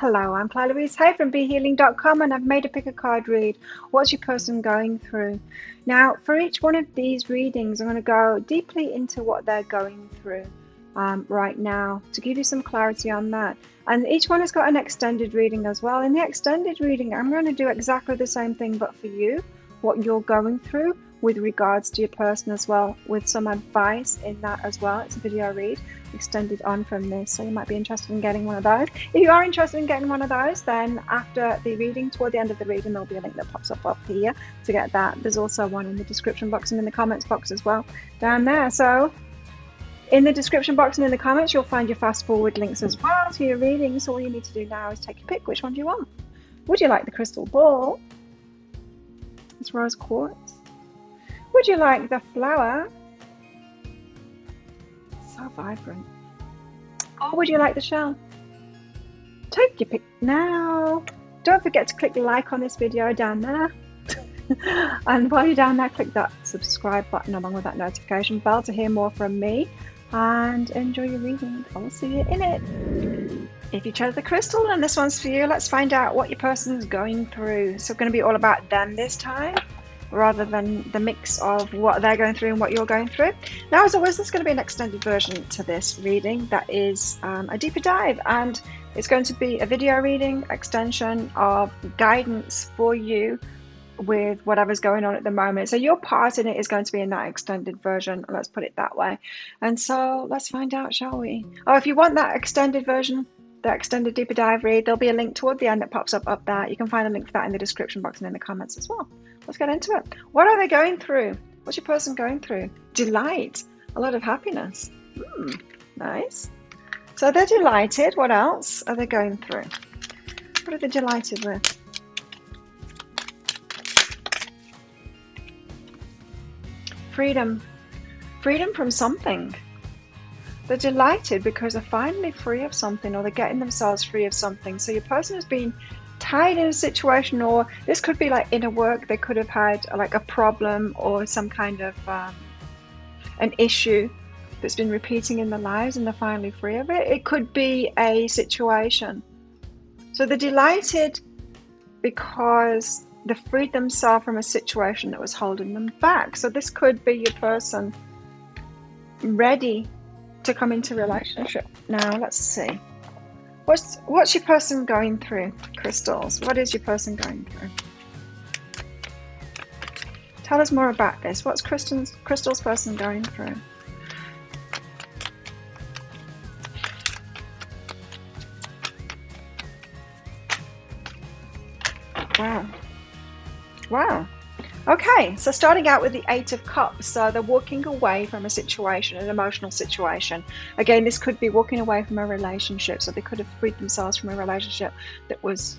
Hello, I'm Claire Louise Hay from BeHealing.com, and I've made a pick a card read. What's your person going through? Now, for each one of these readings, I'm going to go deeply into what they're going through right now to give you some clarity on that. And each one has got an extended reading as well. In the extended reading, I'm going to do exactly the same thing, but for you, what you're going through with regards to your person as well, with some advice in that as well. It's a video read extended on from this, so you might be interested in getting one of those. If you are interested in getting one of those, then after the reading, toward the end of the reading, there'll be a link that pops up here to get that. There's also one in the description box and in the comments box as well down there. So in the description box and in the comments, you'll find your fast forward links as well to your reading. So all you need to do now is take your pick. Which one do you want? Would you like the crystal ball? It's rose quartz. Would you like the flower? So vibrant. Or would you like the shell? Take your pick now. Don't forget to click like on this video down there. And while you're down there, click that subscribe button along with that notification bell to hear more from me. And enjoy your reading. I'll see you in it. If you chose the crystal and this one's for you, let's find out what your person's going through. So it's going to be all about them this time, rather than the mix of what they're going through and what you're going through. Now, as always, there's going to be an extended version to this reading that is a deeper dive, and it's going to be a video reading extension of guidance for you with whatever's going on at the moment. So your part in it is going to be in that extended version, let's put it that way. And so let's find out, shall we? Oh, if you want that extended version, the extended deeper dive read, there'll be a link toward the end that pops up there. You can find a link for that in the description box and in the comments as well. Let's get into it. What are they going through? What's your person going through? Delight. A lot of happiness. Nice. So they're delighted. What else are they going through? What are they delighted with? Freedom. Freedom from something. They're delighted because they're finally free of something, or they're getting themselves free of something. So your person has been tied in a situation, or this could be like in a work, they could have had like a problem or some kind of an issue that's been repeating in their lives, and they're finally free of it. It could be a situation. So they're delighted because they freed themselves from a situation that was holding them back. So this could be your person ready to come into a relationship. Now let's see. What's your person going through, crystals? What is your person going through? Tell us more about this. What's Crystal's person going through? Wow. Okay, so starting out with the Eight of Cups. So they're walking away from a situation, an emotional situation. Again, this could be walking away from a relationship. So they could have freed themselves from a relationship that was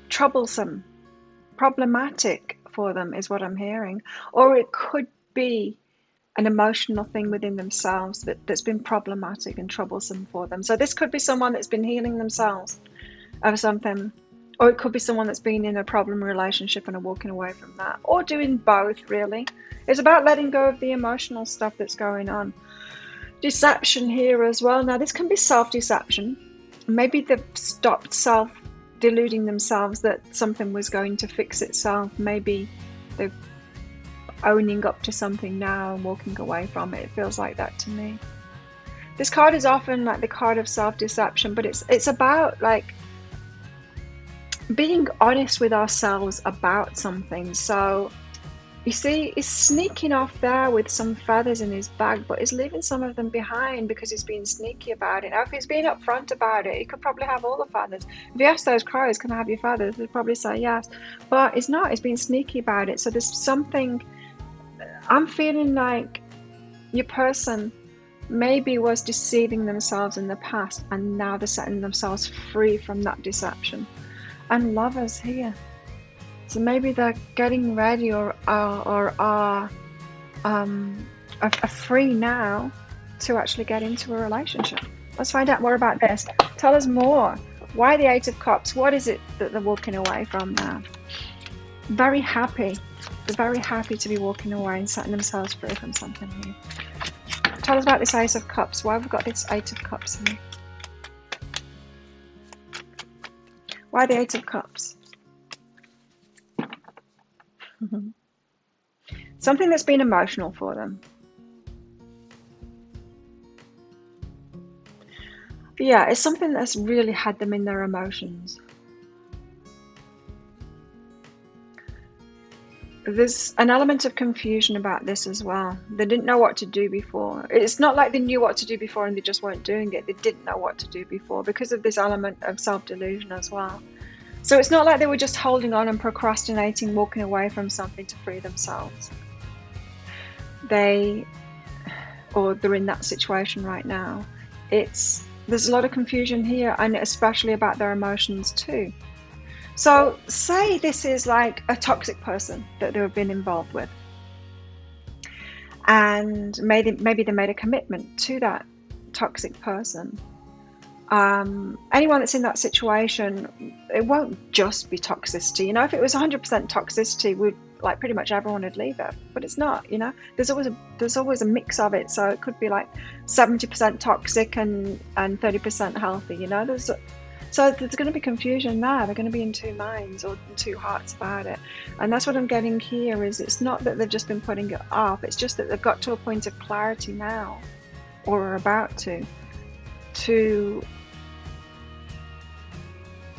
troublesome, problematic for them, is what I'm hearing. Or it could be an emotional thing within themselves that's been problematic and troublesome for them. So this could be someone that's been healing themselves of something. Or it could be someone that's been in a problem relationship and are walking away from that. Or doing both, really. It's about letting go of the emotional stuff that's going on. Deception here as well. Now, this can be self-deception. Maybe they've stopped self-deluding themselves that something was going to fix itself. Maybe they're owning up to something now and walking away from it. It feels like that to me. This card is often like the card of self-deception, but it's about like being honest with ourselves about something. So you see, he's sneaking off there with some feathers in his bag, but he's leaving some of them behind because he's being sneaky about it. Now, if he's being upfront about it, he could probably have all the feathers. If you ask those crows, can I have your feathers? They'd probably say yes, but he's not. He's being sneaky about it. So there's something, I'm feeling like your person maybe was deceiving themselves in the past, and now they're setting themselves free from that deception. And Lovers here, so maybe they're getting ready or are free now to actually get into a relationship. Let's find out more about this. Tell us more. Why the Eight of Cups? What is it that they're walking away from now? Very happy. They're very happy to be walking away and setting themselves free from something new. Tell us about this Ace of Cups. Why have we got this Eight of Cups here? Why the Eight of Cups? Something that's been emotional for them. Yeah, it's something that's really had them in their emotions. There's an element of confusion about this as well. They didn't know what to do before. It's not like they knew what to do before and they just weren't doing it. They didn't know what to do before because of this element of self-delusion as well. So it's not like they were just holding on and procrastinating, walking away from something to free themselves. They're in that situation right now. There's a lot of confusion here, and especially about their emotions too. So say this is like a toxic person that they've been involved with, and maybe they made a commitment to that toxic person. Anyone that's in that situation, it won't just be toxicity. If it was 100% toxicity, like pretty much everyone would leave it, but it's not. There's always a mix of it. So it could be like 70% toxic and 30% healthy. So there's going to be confusion there. They're going to be in two minds or two hearts about it. And that's what I'm getting here. Is it's not that they've just been putting it off. It's just that they've got to a point of clarity now, or are about to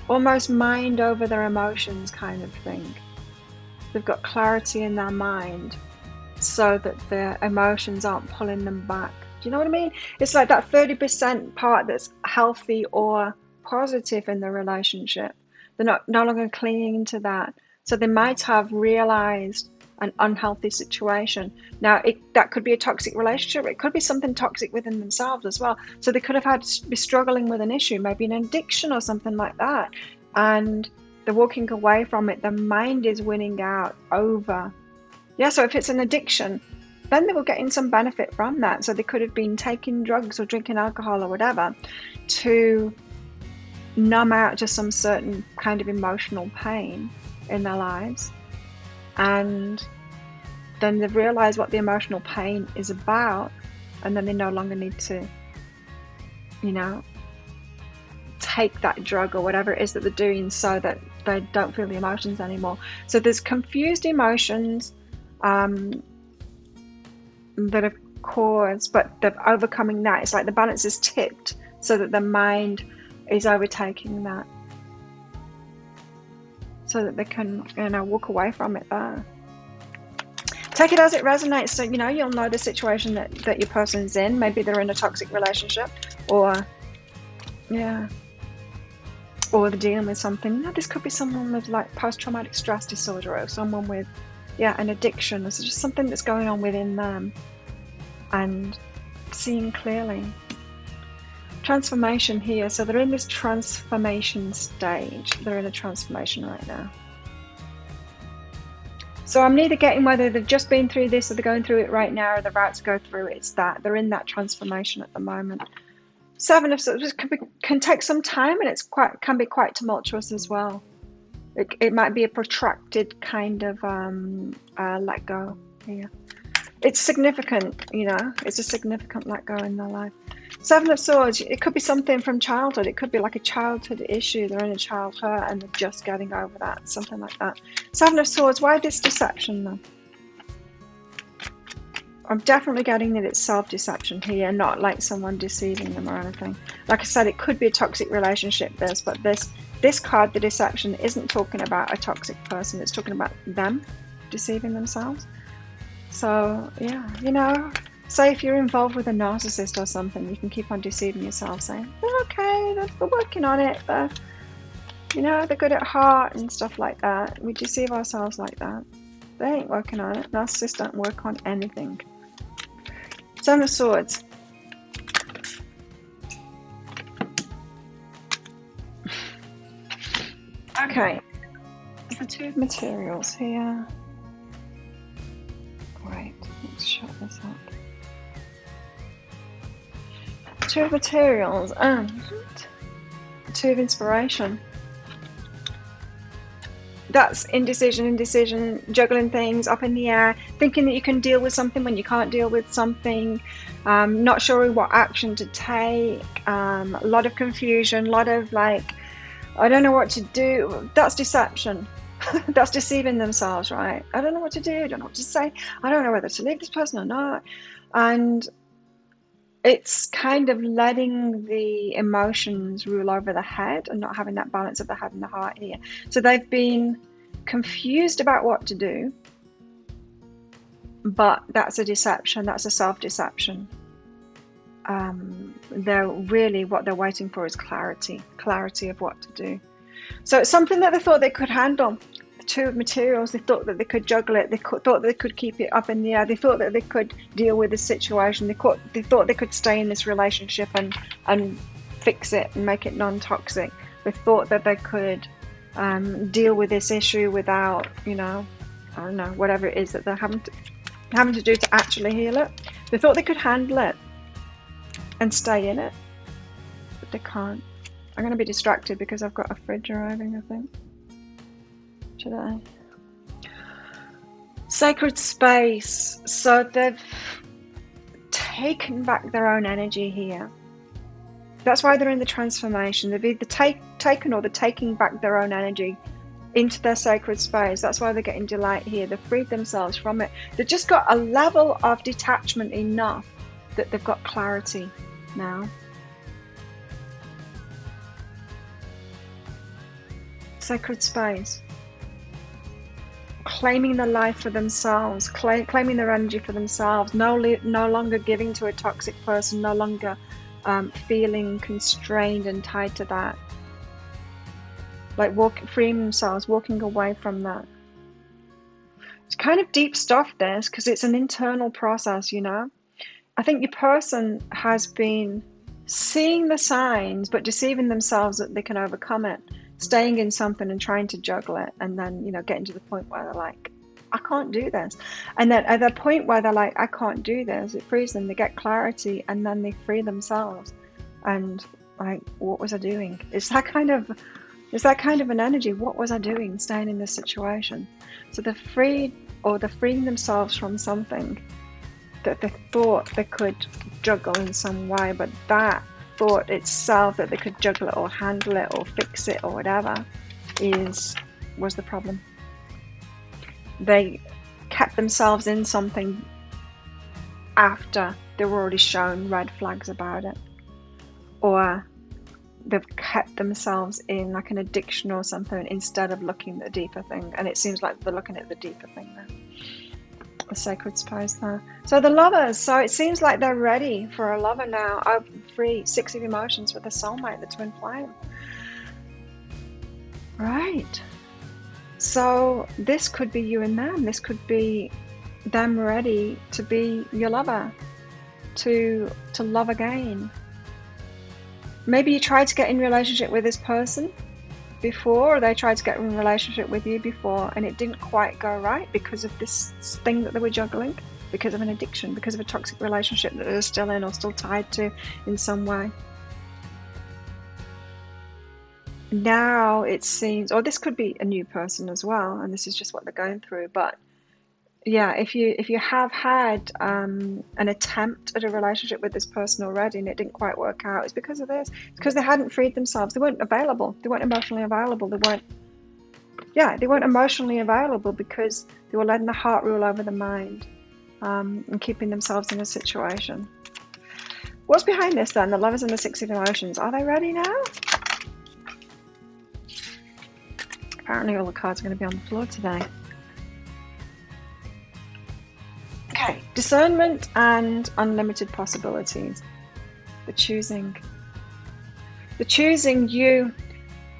almost mind over their emotions kind of thing. They've got clarity in their mind so that their emotions aren't pulling them back. Do you know what I mean? It's like that 30% part that's healthy or positive in the relationship. They're no longer clinging to that. So they might have realized an unhealthy situation. Now, that could be a toxic relationship. It could be something toxic within themselves as well. So they could have be struggling with an issue, maybe an addiction or something like that. And they're walking away from it. The mind is winning out over. Yeah, so if it's an addiction, then they were getting some benefit from that. So they could have been taking drugs or drinking alcohol or whatever to numb out to some certain kind of emotional pain in their lives. And then they've realized what the emotional pain is about, and then they no longer need to, take that drug or whatever it is that they're doing so that they don't feel the emotions anymore. So there's confused emotions that have caused, but they're overcoming that. It's like the balance is tipped so that the mind is overtaking that, so that they can walk away from it there. Take it as it resonates. So you'll know the situation that your person's in. Maybe they're in a toxic relationship, or they're dealing with something. This could be someone with like post-traumatic stress disorder, or someone with an addiction. It's just something that's going on within them, and seeing clearly. Transformation here. So they're in this transformation stage. They're in a transformation right now. So I'm neither getting whether they've just been through this or they're going through it right now or they're about to go through it. It's that they're in that transformation at the moment. Seven of Swords can take some time, and can be quite tumultuous as well. It might be a protracted kind of let go here. It's significant, it's a significant let go in their life. Seven of Swords, it could be something from childhood. It could be like a childhood issue. They're in a childhood and they're just getting over that, something like that. Seven of Swords, why this deception though? I'm definitely getting that it's self-deception here, not like someone deceiving them or anything. Like I said, it could be a toxic relationship, but this card, the deception, isn't talking about a toxic person. It's talking about them deceiving themselves. So, say if you're involved with a narcissist or something, you can keep on deceiving yourself, saying, they're okay, they're working on it, they're good at heart and stuff like that. We deceive ourselves like that. They ain't working on it. Narcissists don't work on anything. Seven of Swords. Okay. The Two of Materials here. Right, let's shut this up. Two of Materials and Two of Inspiration. That's indecision, juggling things up in the air, thinking that you can deal with something when you can't deal with something, not sure what action to take, a lot of confusion, a lot of I don't know what to do. That's deception. That's deceiving themselves, right? I don't know what to do. I don't know what to say. I don't know whether to leave this person or not. And it's kind of letting the emotions rule over the head and not having that balance of the head and the heart here. So they've been confused about what to do, but that's a deception. That's a self-deception. What they're waiting for is clarity of what to do. So it's something that they thought they could handle. The two of materials, they thought that they could juggle it. They thought they could keep it up in the air. They thought that they could deal with the situation. They thought they could stay in this relationship and fix it and make it non-toxic. They thought that they could deal with this issue without, I don't know, whatever it is that they're having to do to actually heal it. They thought they could handle it and stay in it, but they can't. I'm going to be distracted because I've got a fridge arriving, I think. Should I? Sacred space. So they've taken back their own energy here. That's why they're in the transformation. They've either taken or they're taking back their own energy into their sacred space. That's why they're getting delight here. They've freed themselves from it. They've just got a level of detachment enough that they've got clarity now. Sacred space. Claiming the life for themselves, claiming their energy for themselves, no longer giving to a toxic person, no longer feeling constrained and tied to that. Like freeing themselves, walking away from that. It's kind of deep stuff, this, because it's an internal process, I think your person has been seeing the signs but deceiving themselves that they can overcome it, staying in something and trying to juggle it, and then getting to the point where they're like, I can't do this. And then at the point where they're like, I can't do this, it frees them. They get clarity and then they free themselves. And like, what was I doing? It's that kind of an energy. What was I doing staying in this situation? So they're freeing themselves from something that they thought they could juggle in some way, but that thought itself that they could juggle it or handle it or fix it or whatever was the problem. They kept themselves in something after they were already shown red flags about it, or they've kept themselves in like an addiction or something instead of looking at the deeper thing. And it seems like they're looking at the deeper thing now. The sacred space there. So the lovers, so it seems like they're ready for a lover now. Free 6 of emotions with the soulmate, the twin flame. Right. So this could be you and them. This could be them ready to be your lover, to love again. Maybe you tried to get in relationship with this person before, or they tried to get in a relationship with you before and it didn't quite go right because of this thing that they were juggling, because of an addiction, because of a toxic relationship that they're still in or still tied to in some way. Now it seems, or this could be a new person as well, and this is just what they're going through, but yeah, if you have had an attempt at a relationship with this person already and it didn't quite work out, it's because of this. It's because they hadn't freed themselves. They weren't available. They weren't emotionally available. They weren't emotionally available because they were letting the heart rule over the mind, and keeping themselves in a situation. What's behind this then? The lovers and the 6 of emotions. Are they ready now? Apparently all the cards are going to be on the floor today. Okay, discernment and unlimited possibilities. The choosing you.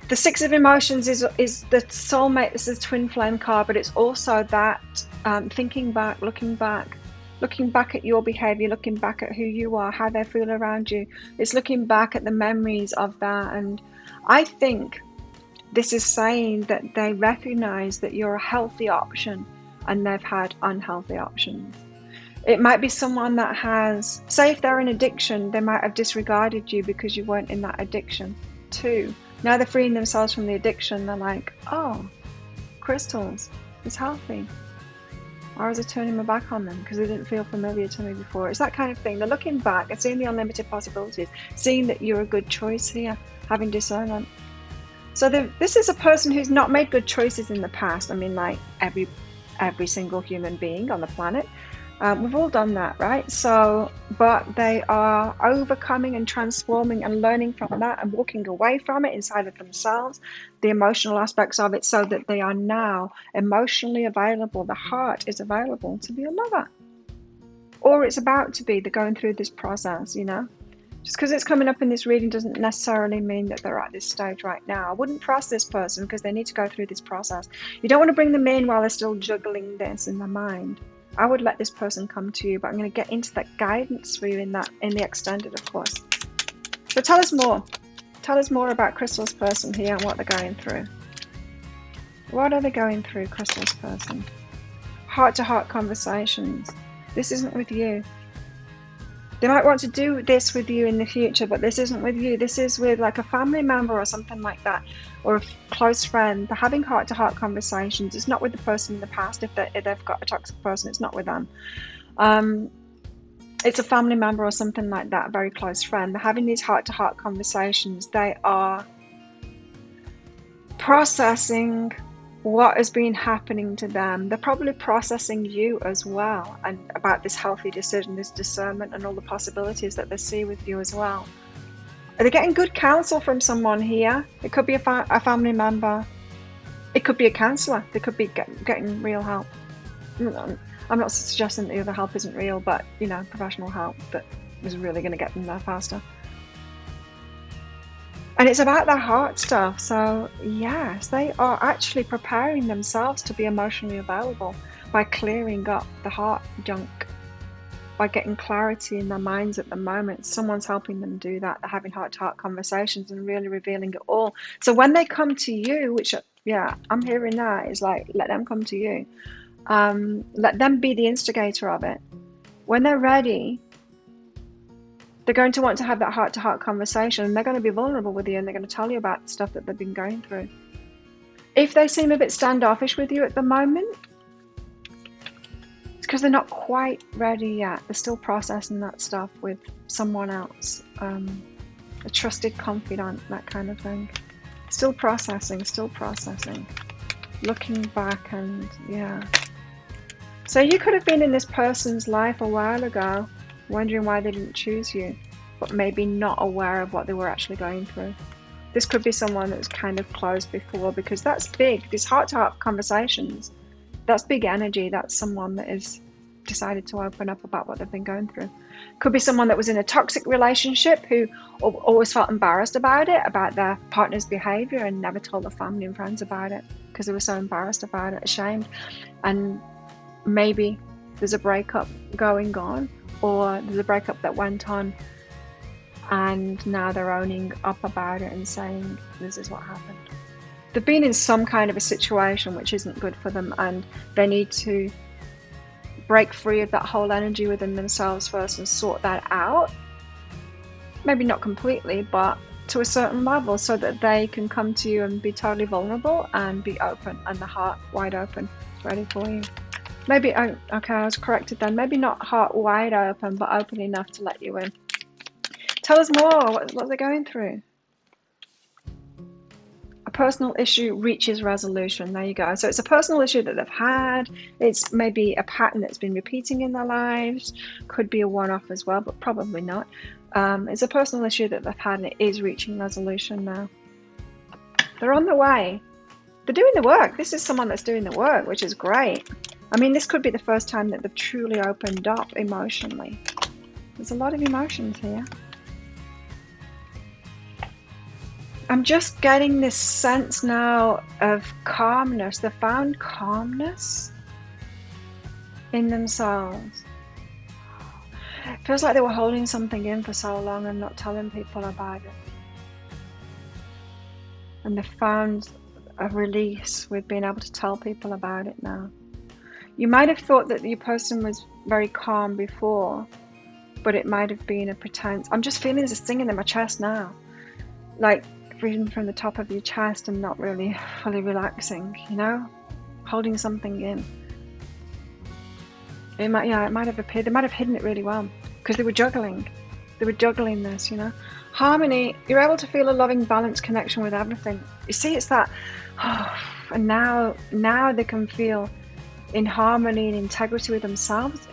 The 6 of emotions is the soulmate. This is a twin flame card, but it's also that thinking back, looking back at your behavior, looking back at who you are, how they feel around you. It's looking back at the memories of that. And I think this is saying that they recognize that you're a healthy option and they've had unhealthy options. It might be someone that has, say if they're in addiction, they might have disregarded you because you weren't in that addiction too. Now they're freeing themselves from the addiction. They're like, oh, crystals, it's healthy. Or was I turning my back on them because they didn't feel familiar to me before? It's that kind of thing. They're looking back and seeing the unlimited possibilities, seeing that you're a good choice here, having discernment. So this is a person who's not made good choices in the past. I mean, like every single human being on the planet. We've all done that, right? So, but they are overcoming and transforming and learning from that and walking away from it inside of themselves, the emotional aspects of it, so that they are now emotionally available. The heart is available to be a lover, or it's about to be. They're going through this process, you know. Just because it's coming up in this reading doesn't necessarily mean that they're at this stage right now. I wouldn't trust this person because they need to go through this process. You don't want to bring them in while they're still juggling this in their mind. I would let this person come to you, but I'm going to get into that guidance for you in the extended, of course. So tell us more. Tell us more about Crystal's person here and what they're going through. What are they going through, Crystal's person? Heart-to-heart conversations. This isn't with you. They might want to do this with you in the future, but this isn't with you. This is with like a family member or something like that, or a close friend. They're having heart-to-heart conversations. It's not with the person in the past. If they've got a toxic person, it's not with them. It's a family member or something like that, a very close friend. They're having these heart-to-heart conversations. They are processing what has been happening to them. They're probably processing you as well, and about this healthy decision, this discernment, and all the possibilities that they see with you as well. Are they getting good counsel from someone here? It could be a family member. It could be a counsellor. They could be getting real help. I'm not suggesting that the other help isn't real, but you know, professional help that is really going to get them there faster. And it's about their heart stuff. So yes, they are actually preparing themselves to be emotionally available by clearing up the heart junk, by getting clarity in their minds at the moment. Someone's helping them do that. They're having heart-to-heart conversations and really revealing it all. So when they come to you, which, yeah, I'm hearing that, is like, let them come to you. Let them be the instigator of it. When they're ready, they're going to want to have that heart-to-heart conversation, and they're going to be vulnerable with you, and they're going to tell you about the stuff that they've been going through. If they seem a bit standoffish with you at the moment, it's because they're not quite ready yet. They're still processing that stuff with someone else, a trusted confidant, that kind of thing. Still processing, looking back, and yeah. So you could have been in this person's life a while ago, wondering why they didn't choose you, but maybe not aware of what they were actually going through. This could be someone that was kind of closed before, because that's big. These heart-to-heart conversations, that's big energy. That's someone that has decided to open up about what they've been going through. Could be someone that was in a toxic relationship who always felt embarrassed about it, about their partner's behavior, and never told their family and friends about it because they were so embarrassed about it, ashamed. And maybe there's a breakup going on, or there's a breakup that went on, and now they're owning up about it and saying, this is what happened. They've been in some kind of a situation which isn't good for them, and they need to break free of that whole energy within themselves first and sort that out. Maybe not completely, but to a certain level, so that they can come to you and be totally vulnerable and be open, and the heart wide open, ready for you. Maybe, okay, I was corrected then. Maybe not heart wide open, but open enough to let you in. Tell us more. What are they going through? A personal issue reaches resolution. There you go. So it's a personal issue that they've had. It's maybe a pattern that's been repeating in their lives. Could be a one-off as well, but probably not. It's a personal issue that they've had, and it is reaching resolution now. They're on the way. They're doing the work. This is someone that's doing the work, which is great. I mean, this could be the first time that they've truly opened up emotionally. There's a lot of emotions here. I'm just getting this sense now of calmness. They found calmness in themselves. It feels like they were holding something in for so long and not telling people about it. And they found a release with being able to tell people about it now. You might have thought that your person was very calm before, but it might have been a pretense. I'm just feeling this stinging in my chest now. Like breathing from the top of your chest and not really fully relaxing, you know? Holding something in. It might have appeared. They might have hidden it really well because they were juggling. They were juggling this, you know? Harmony, you're able to feel a loving, balanced connection with everything. You see, it's that, and now they can feel in harmony and integrity with themselves.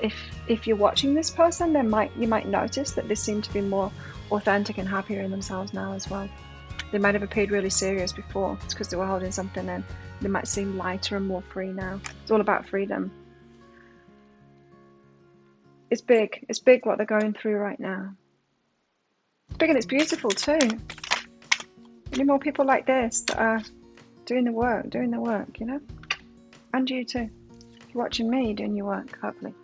If you're watching this person, you might notice that they seem to be more authentic and happier in themselves now as well. They might have appeared really serious before. It's because they were holding something in. They might seem lighter and more free now. It's all about freedom. It's big. It's big what they're going through right now. It's big and it's beautiful too. We need more people like this that are doing the work, you know? And you too. If you're watching me doing your work, hopefully.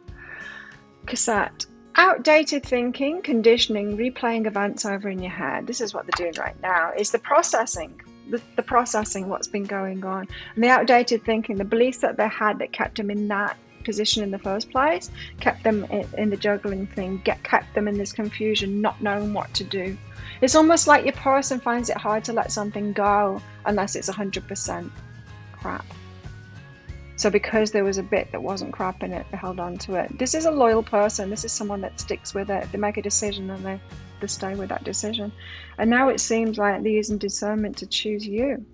Cassette. Outdated thinking, conditioning, replaying events over in your head. This is what they're doing right now. Is the processing. The processing what's been going on. And the outdated thinking, the beliefs that they had that kept them in that position in the first place, kept them in the juggling thing, kept them in this confusion, not knowing what to do. It's almost like your person finds it hard to let something go unless it's 100% crap. So because there was a bit that wasn't crap in it, they held on to it. This is a loyal person. This is someone that sticks with it. They make a decision and they stay with that decision. And now it seems like they're using discernment to choose you.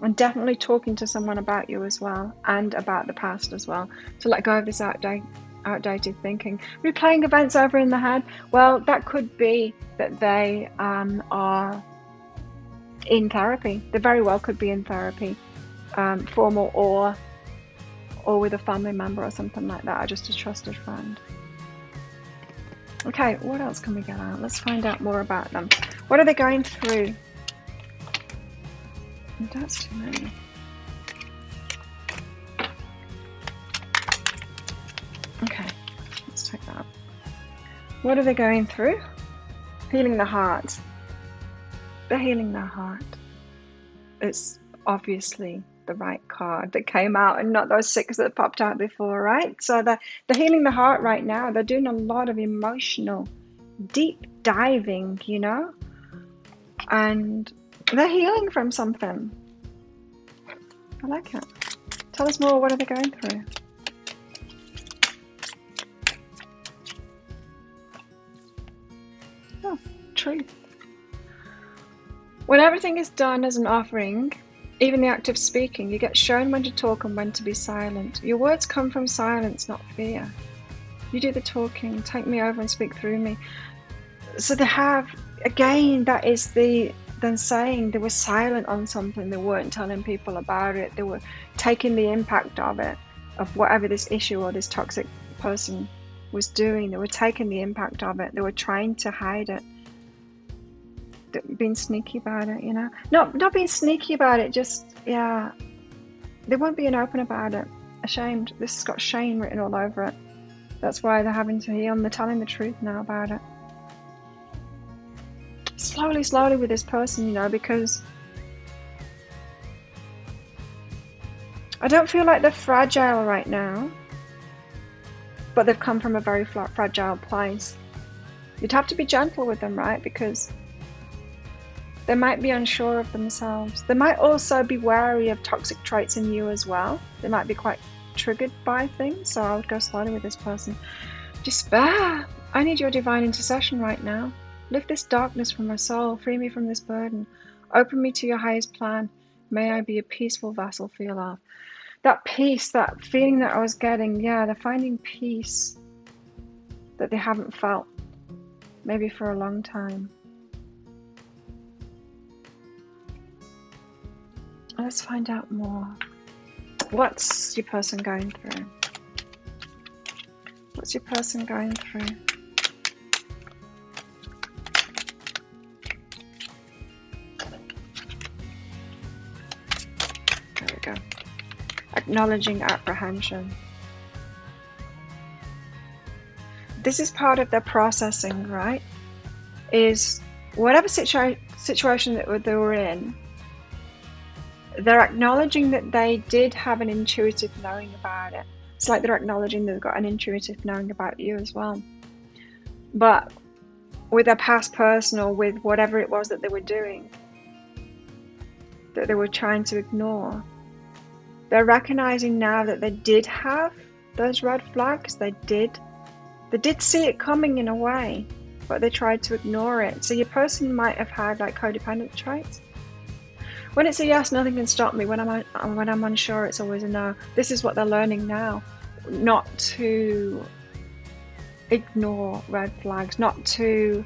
And definitely talking to someone about you as well, and about the past as well, to let go of this outdated thinking. Replaying events over in the head, well, that could be that they are in therapy. They very well could be in therapy, formal or with a family member or something like that, or just a trusted friend. Okay, what else can we get out? Let's find out more about them. What are they going through? That's too many. Okay, let's take that. What are they going through? Healing the heart. They're healing their heart. It's obviously the right card that came out and not those 6 that popped out before, right? So they're healing the heart right now. They're doing a lot of emotional, deep diving, you know? And they're healing from something. I like it. Tell us more. What are they going through? Oh, truth. When everything is done as an offering, even the act of speaking, you get shown when to talk and when to be silent. Your words come from silence, not fear. You do the talking. Take me over and speak through me. So they have, again, that is then saying they were silent on something. They weren't telling people about it. They were taking the impact of it, of whatever this issue or this toxic person was doing. They were taking the impact of it. They were trying to hide it. Being sneaky about it, you know? Not being sneaky about it, just, yeah. They weren't being open about it. Ashamed. This has got shame written all over it. That's why they're having to heal and they're telling the truth now about it. Slowly with this person, you know, because I don't feel like they're fragile right now, but they've come from a very fragile place. You'd have to be gentle with them, right? Because they might be unsure of themselves. They might also be wary of toxic traits in you as well. They might be quite triggered by things, so I would go slowly with this person. Despair. I need your divine intercession right now. Lift this darkness from my soul. Free me from this burden. Open me to your highest plan. May I be a peaceful vessel for your love. That peace, that feeling that I was getting, yeah, they're finding peace that they haven't felt maybe for a long time. Let's find out more. What's your person going through? What's your person going through? There we go. Acknowledging apprehension. This is part of their processing, right? Is whatever situation that they were in, they're acknowledging that they did have an intuitive knowing about it. It's like they're acknowledging they've got an intuitive knowing about you as well. But with a past person or with whatever it was that they were doing, that they were trying to ignore, they're recognizing now that they did have those red flags. They did see it coming in a way. but they tried to ignore it. So your person might have had like codependent traits. When it's a yes, nothing can stop me. When I'm unsure, it's always a no. This is what they're learning now, not to ignore red flags, not to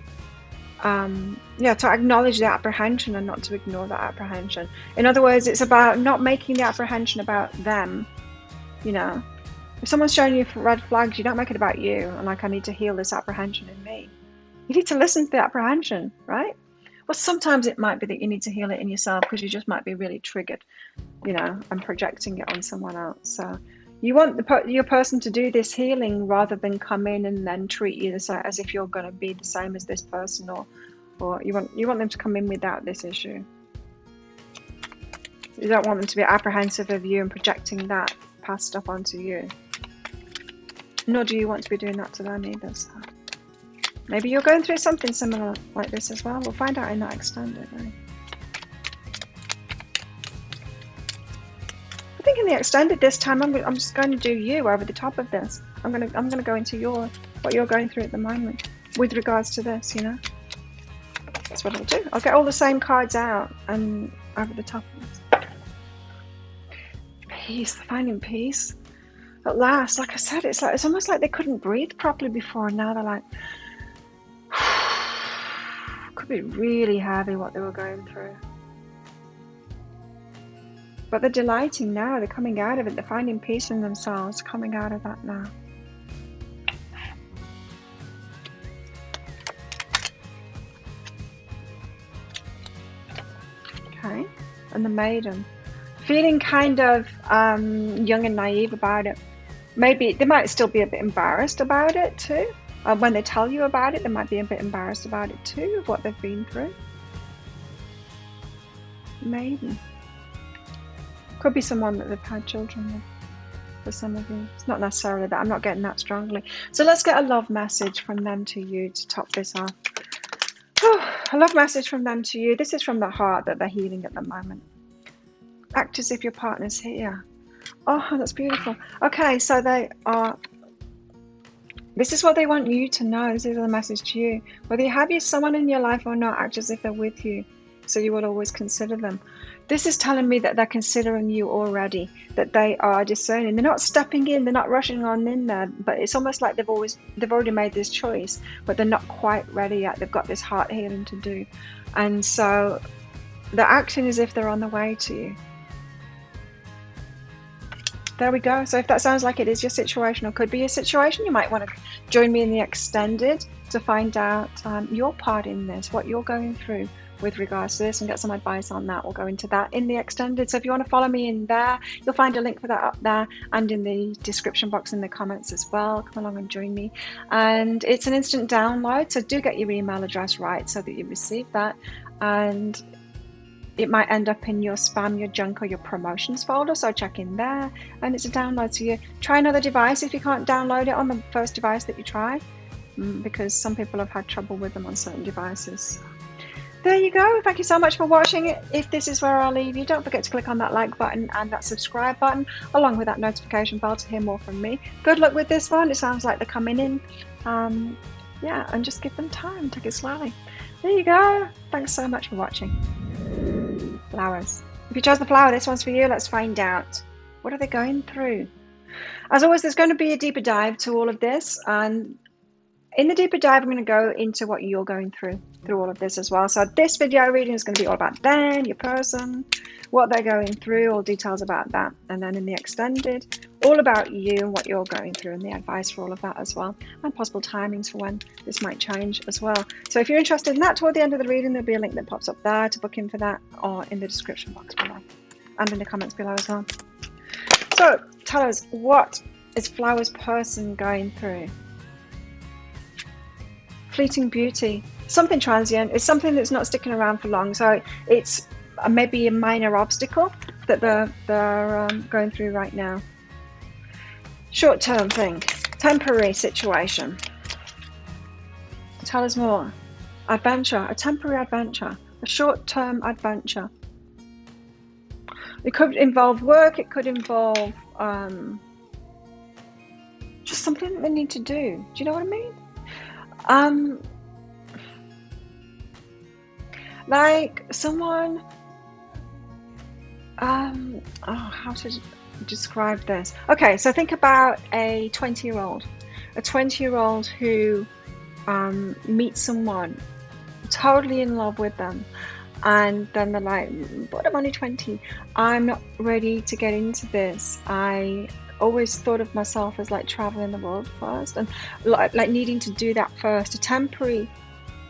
to acknowledge the apprehension and not to ignore that apprehension. In other words, it's about not making the apprehension about them. You know, if someone's showing you red flags, you don't make it about you and like, I need to heal this apprehension in me. You need to listen to the apprehension, right? Well, sometimes it might be that you need to heal it in yourself because you just might be really triggered, and projecting it on someone else. So you want your person to do this healing rather than come in and then treat you as if you're going to be the same as this person, or you want them to come in without this issue. You don't want them to be apprehensive of you and projecting that past stuff onto you. Nor do you want to be doing that to them either. So maybe you're going through something similar like this as well. We'll find out in that extended, right? I think in the extended this time, I'm just going to do you over the top of this. I'm going to go into what you're going through at the moment with regards to this. That's what I'll do. I'll get all the same cards out and over the top of this. Peace, finding peace at last. Like I said, it's almost like they couldn't breathe properly before, and now they're like, could be really heavy what they were going through. But they're delighting now. They're coming out of it. They're finding peace in themselves, coming out of that now. Okay, and the maiden. Feeling kind of young and naive about it. Maybe they might still be a bit embarrassed about it too. When they tell you about it, they might be a bit embarrassed about it too, of what they've been through. Maybe. Could be someone that they've had children with, for some of you. It's not necessarily that. I'm not getting that strongly. So let's get a love message from them to you to top this off. A love message from them to you. This is from the heart that they're healing at the moment. Act as if your partner's here. Oh, that's beautiful. Okay, so this is what they want you to know. This is the message to you. Whether you have someone in your life or not, act as if they're with you, so you will always consider them. This is telling me that they're considering you already, that they are discerning. They're not stepping in, they're not rushing on in there, but it's almost like they've already made this choice, but they're not quite ready yet. They've got this heart healing to do. And so they're acting as if they're on the way to you. There we go. So if that sounds like it is your situation or could be your situation, you might want to join me in the extended to find out your part in this, what you're going through with regards to this, and get some advice on that. We'll go into that in the extended. So if you want to follow me in there, you'll find a link for that up there and in the description box in the comments as well. Come along and join me. And it's an instant download, so do get your email address right so that you receive that. And it might end up in your spam, your junk, or your promotions folder, so check in there. And it's a download, so you try another device if you can't download it on the first device that you try, because some people have had trouble with them on certain devices. There you go. Thank you so much for watching it. If this is where I'll leave you, don't forget to click on that like button and that subscribe button, along with that notification bell to hear more from me. Good luck with this one. It sounds like they're coming in. Yeah, and just give them time. Take it slowly. There you go. Thanks so much for watching. Flowers. If you chose the flower, this one's for you. Let's find out. What are they going through? As always, there's going to be a deeper dive to all of this, and in the deeper dive, I'm going to go into what you're going through all of this as well. So this video reading is going to be all about them, your person, what they're going through, all details about that. And then in the extended, all about you and what you're going through and the advice for all of that as well, and possible timings for when this might change as well. So if you're interested in that, toward the end of the reading, there'll be a link that pops up there to book in for that, or in the description box below and in the comments below as well. So tell us, what is Flower's person going through? Fleeting beauty, something transient. It's something that's not sticking around for long. So it's maybe a minor obstacle that they're going through right now. Short-term thing, temporary situation. Tell us more. Adventure, a temporary adventure, a short-term adventure. It could involve work. It could involve just something that they need to do. Do you know what I mean? Like someone, how to describe this? Okay, so think about a 20-year-old, who meets someone totally in love with them, and then they're like, but I'm only 20, I'm not ready to get into this. I always thought of myself as like traveling the world first, and like needing to do that first, a temporary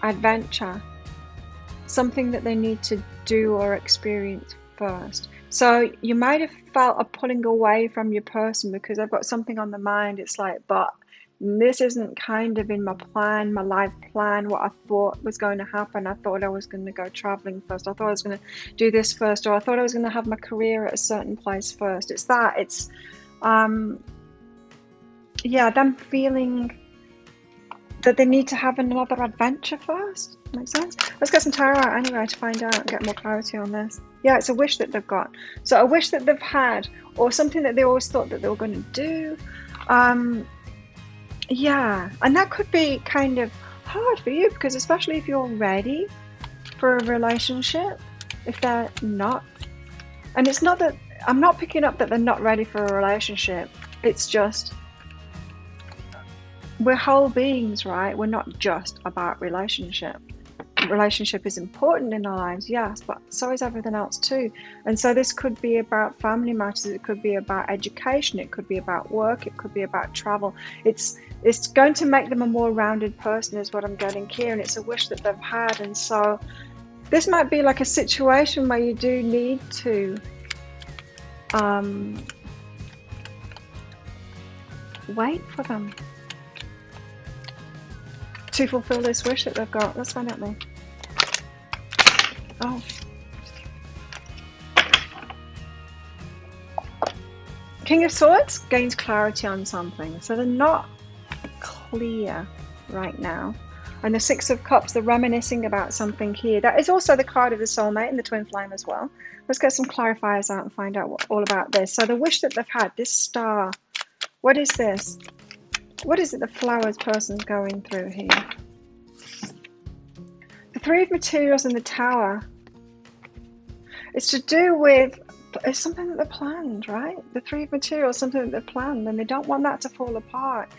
adventure, something that they need to do or experience first. So you might have felt a pulling away from your person because I've got something on the mind. It's like, but this isn't kind of in my plan, my life plan, what I thought was going to happen. I thought I was going to go traveling first. I thought I was going to do this first, or I thought I was going to have my career at a certain place first. It's that. It's, yeah, them feeling that they need to have another adventure first. Makes sense? Let's get some tarot out anyway to find out and get more clarity on this. Yeah, it's a wish that they've got. So a wish that they've had, or something that they always thought that they were going to do. Yeah, and that could be kind of hard for you, because especially if you're ready for a relationship, if they're not. And it's not that, I'm not picking up that they're not ready for a relationship. It's just, we're whole beings, right? We're not just about relationship. Relationship is important in our lives, yes, but so is everything else too. And so this could be about family matters, it could be about education, it could be about work, it could be about travel. It's going to make them a more rounded person is what I'm getting here, and it's a wish that they've had. And so this might be like a situation where you do need to wait for them to fulfill this wish that they've got. Let's find out more. Oh. King of Swords gains clarity on something. So they're not clear right now. And the Six of Cups, they're reminiscing about something here. That is also the card of the soulmate and the twin flame as well. Let's get some clarifiers out and find out all about this. So the wish that they've had, this star, what is this? What is it the flowers person's going through here? The Three of Materials and the Tower. It's to do with, it's something that they've planned, right? The Three of Materials, something that they've planned, and they don't want that to fall apart.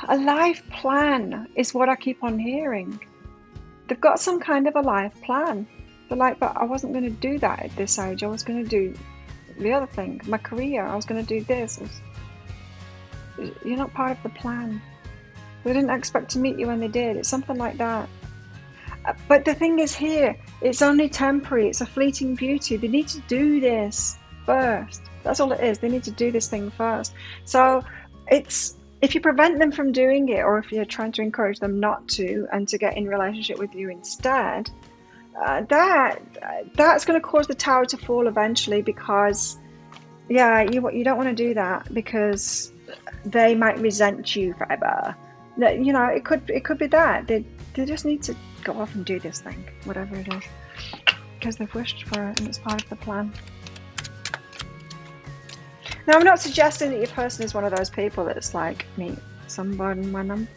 A life plan is what I keep on hearing. They've got some kind of a life plan. They're like, but I wasn't going to do that at this age. I was going to do the other thing, my career. I was going to do this. You're not part of the plan. They didn't expect to meet you when they did. It's something like that. But the thing is here, it's only temporary. It's a fleeting beauty. They need to do this first. That's all it is. They need to do this thing first. So it's, if you prevent them from doing it, or if you're trying to encourage them not to and to get in relationship with you instead, that's going to cause the tower to fall eventually, because yeah, you don't want to do that, because they might resent you forever. You know, it could be that they just need to go off and do this thing, whatever it is, because they've wished for it and it's part of the plan. Now, I'm not suggesting that your person is one of those people that's like, meet someone when I'm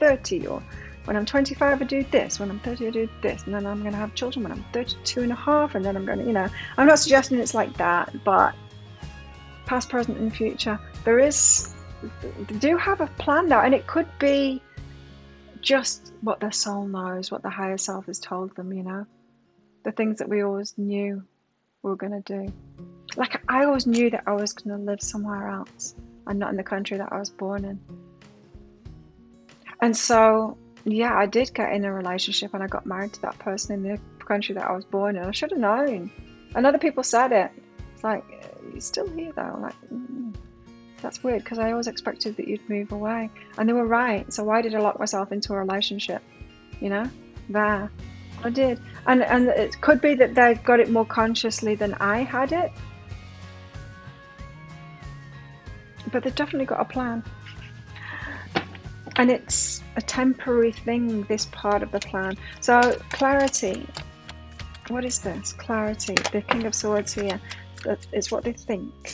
30, or when I'm 25 I do this, when I'm 30 I do this, and then I'm going to have children when I'm 32 and a half, and then I'm going to, you know, I'm not suggesting it's like that, but past, present and future, they do have a plan now, and it could be just what their soul knows, what the higher self has told them, you know, the things that we always knew we were going to do. Like, I always knew that I was going to live somewhere else and not in the country that I was born in. And so, yeah, I did get in a relationship and I got married to that person in the country that I was born in. I should have known. And other people said it. It's like, you're still here though. Like, that's weird, because I always expected that you'd move away. And they were right. So why did I lock myself into a relationship? You know, there. I did. And it could be that they've got it more consciously than I had it. But they've definitely got a plan. And it's a temporary thing, this part of the plan. So clarity. What is this? Clarity. The King of Swords here. It's what they think.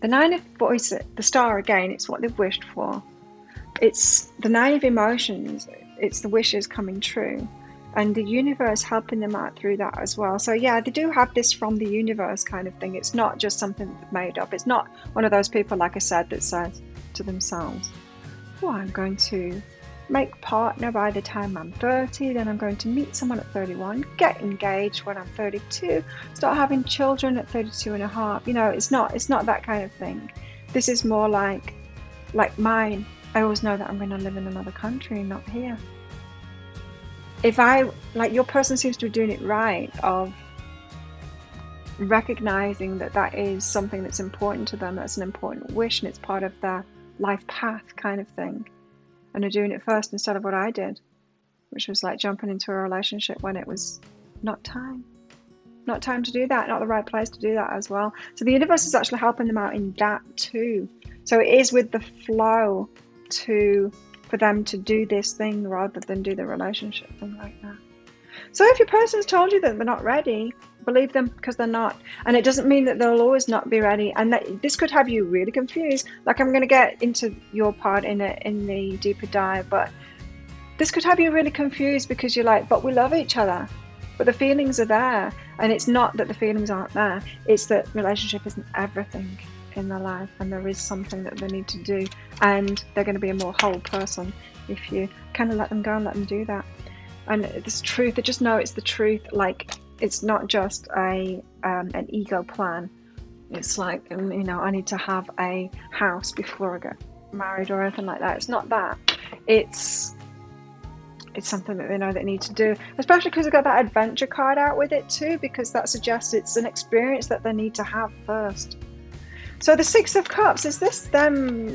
The Nine of Voices, the star again, it's what they've wished for. It's the Nine of Emotions. it's the wishes coming true, and the universe helping them out through that as well. So yeah, they do have this from the universe kind of thing. It's not just something they've made up. It's not one of those people, like I said, that says to themselves, oh, I'm going to make partner by the time I'm 30, then I'm going to meet someone at 31, get engaged when I'm 32, start having children at 32 and a half. You know, it's not that kind of thing. This is more like mine. I always know that I'm going to live in another country, not here. If your person seems to be doing it right, of recognizing that that is something that's important to them, that's an important wish, and it's part of their life path kind of thing. And they're doing it first instead of what I did, which was like jumping into a relationship when it was not time to do that, not the right place to do that as well. So the universe is actually helping them out in that too. So it is with the flow for them to do this thing rather than do the relationship thing right now. So if your person's told you that they're not ready, believe them, because they're not. And it doesn't mean that they'll always not be ready. And that this could have you really confused. Like, I'm going to get into your part in the deeper dive, but this could have you really confused because you're like, but we love each other, but the feelings are there. And it's not that the feelings aren't there. It's that relationship isn't everything in their life, and there is something that they need to do, and they're going to be a more whole person if you kind of let them go and let them do that. And this truth, they just know it's the truth. Like, it's not just an ego plan. It's like, I need to have a house before I get married or anything like that. It's not that. It's something that they know they need to do, especially because they've got that adventure card out with it too, because that suggests it's an experience that they need to have first. So the Six of Cups, is this them?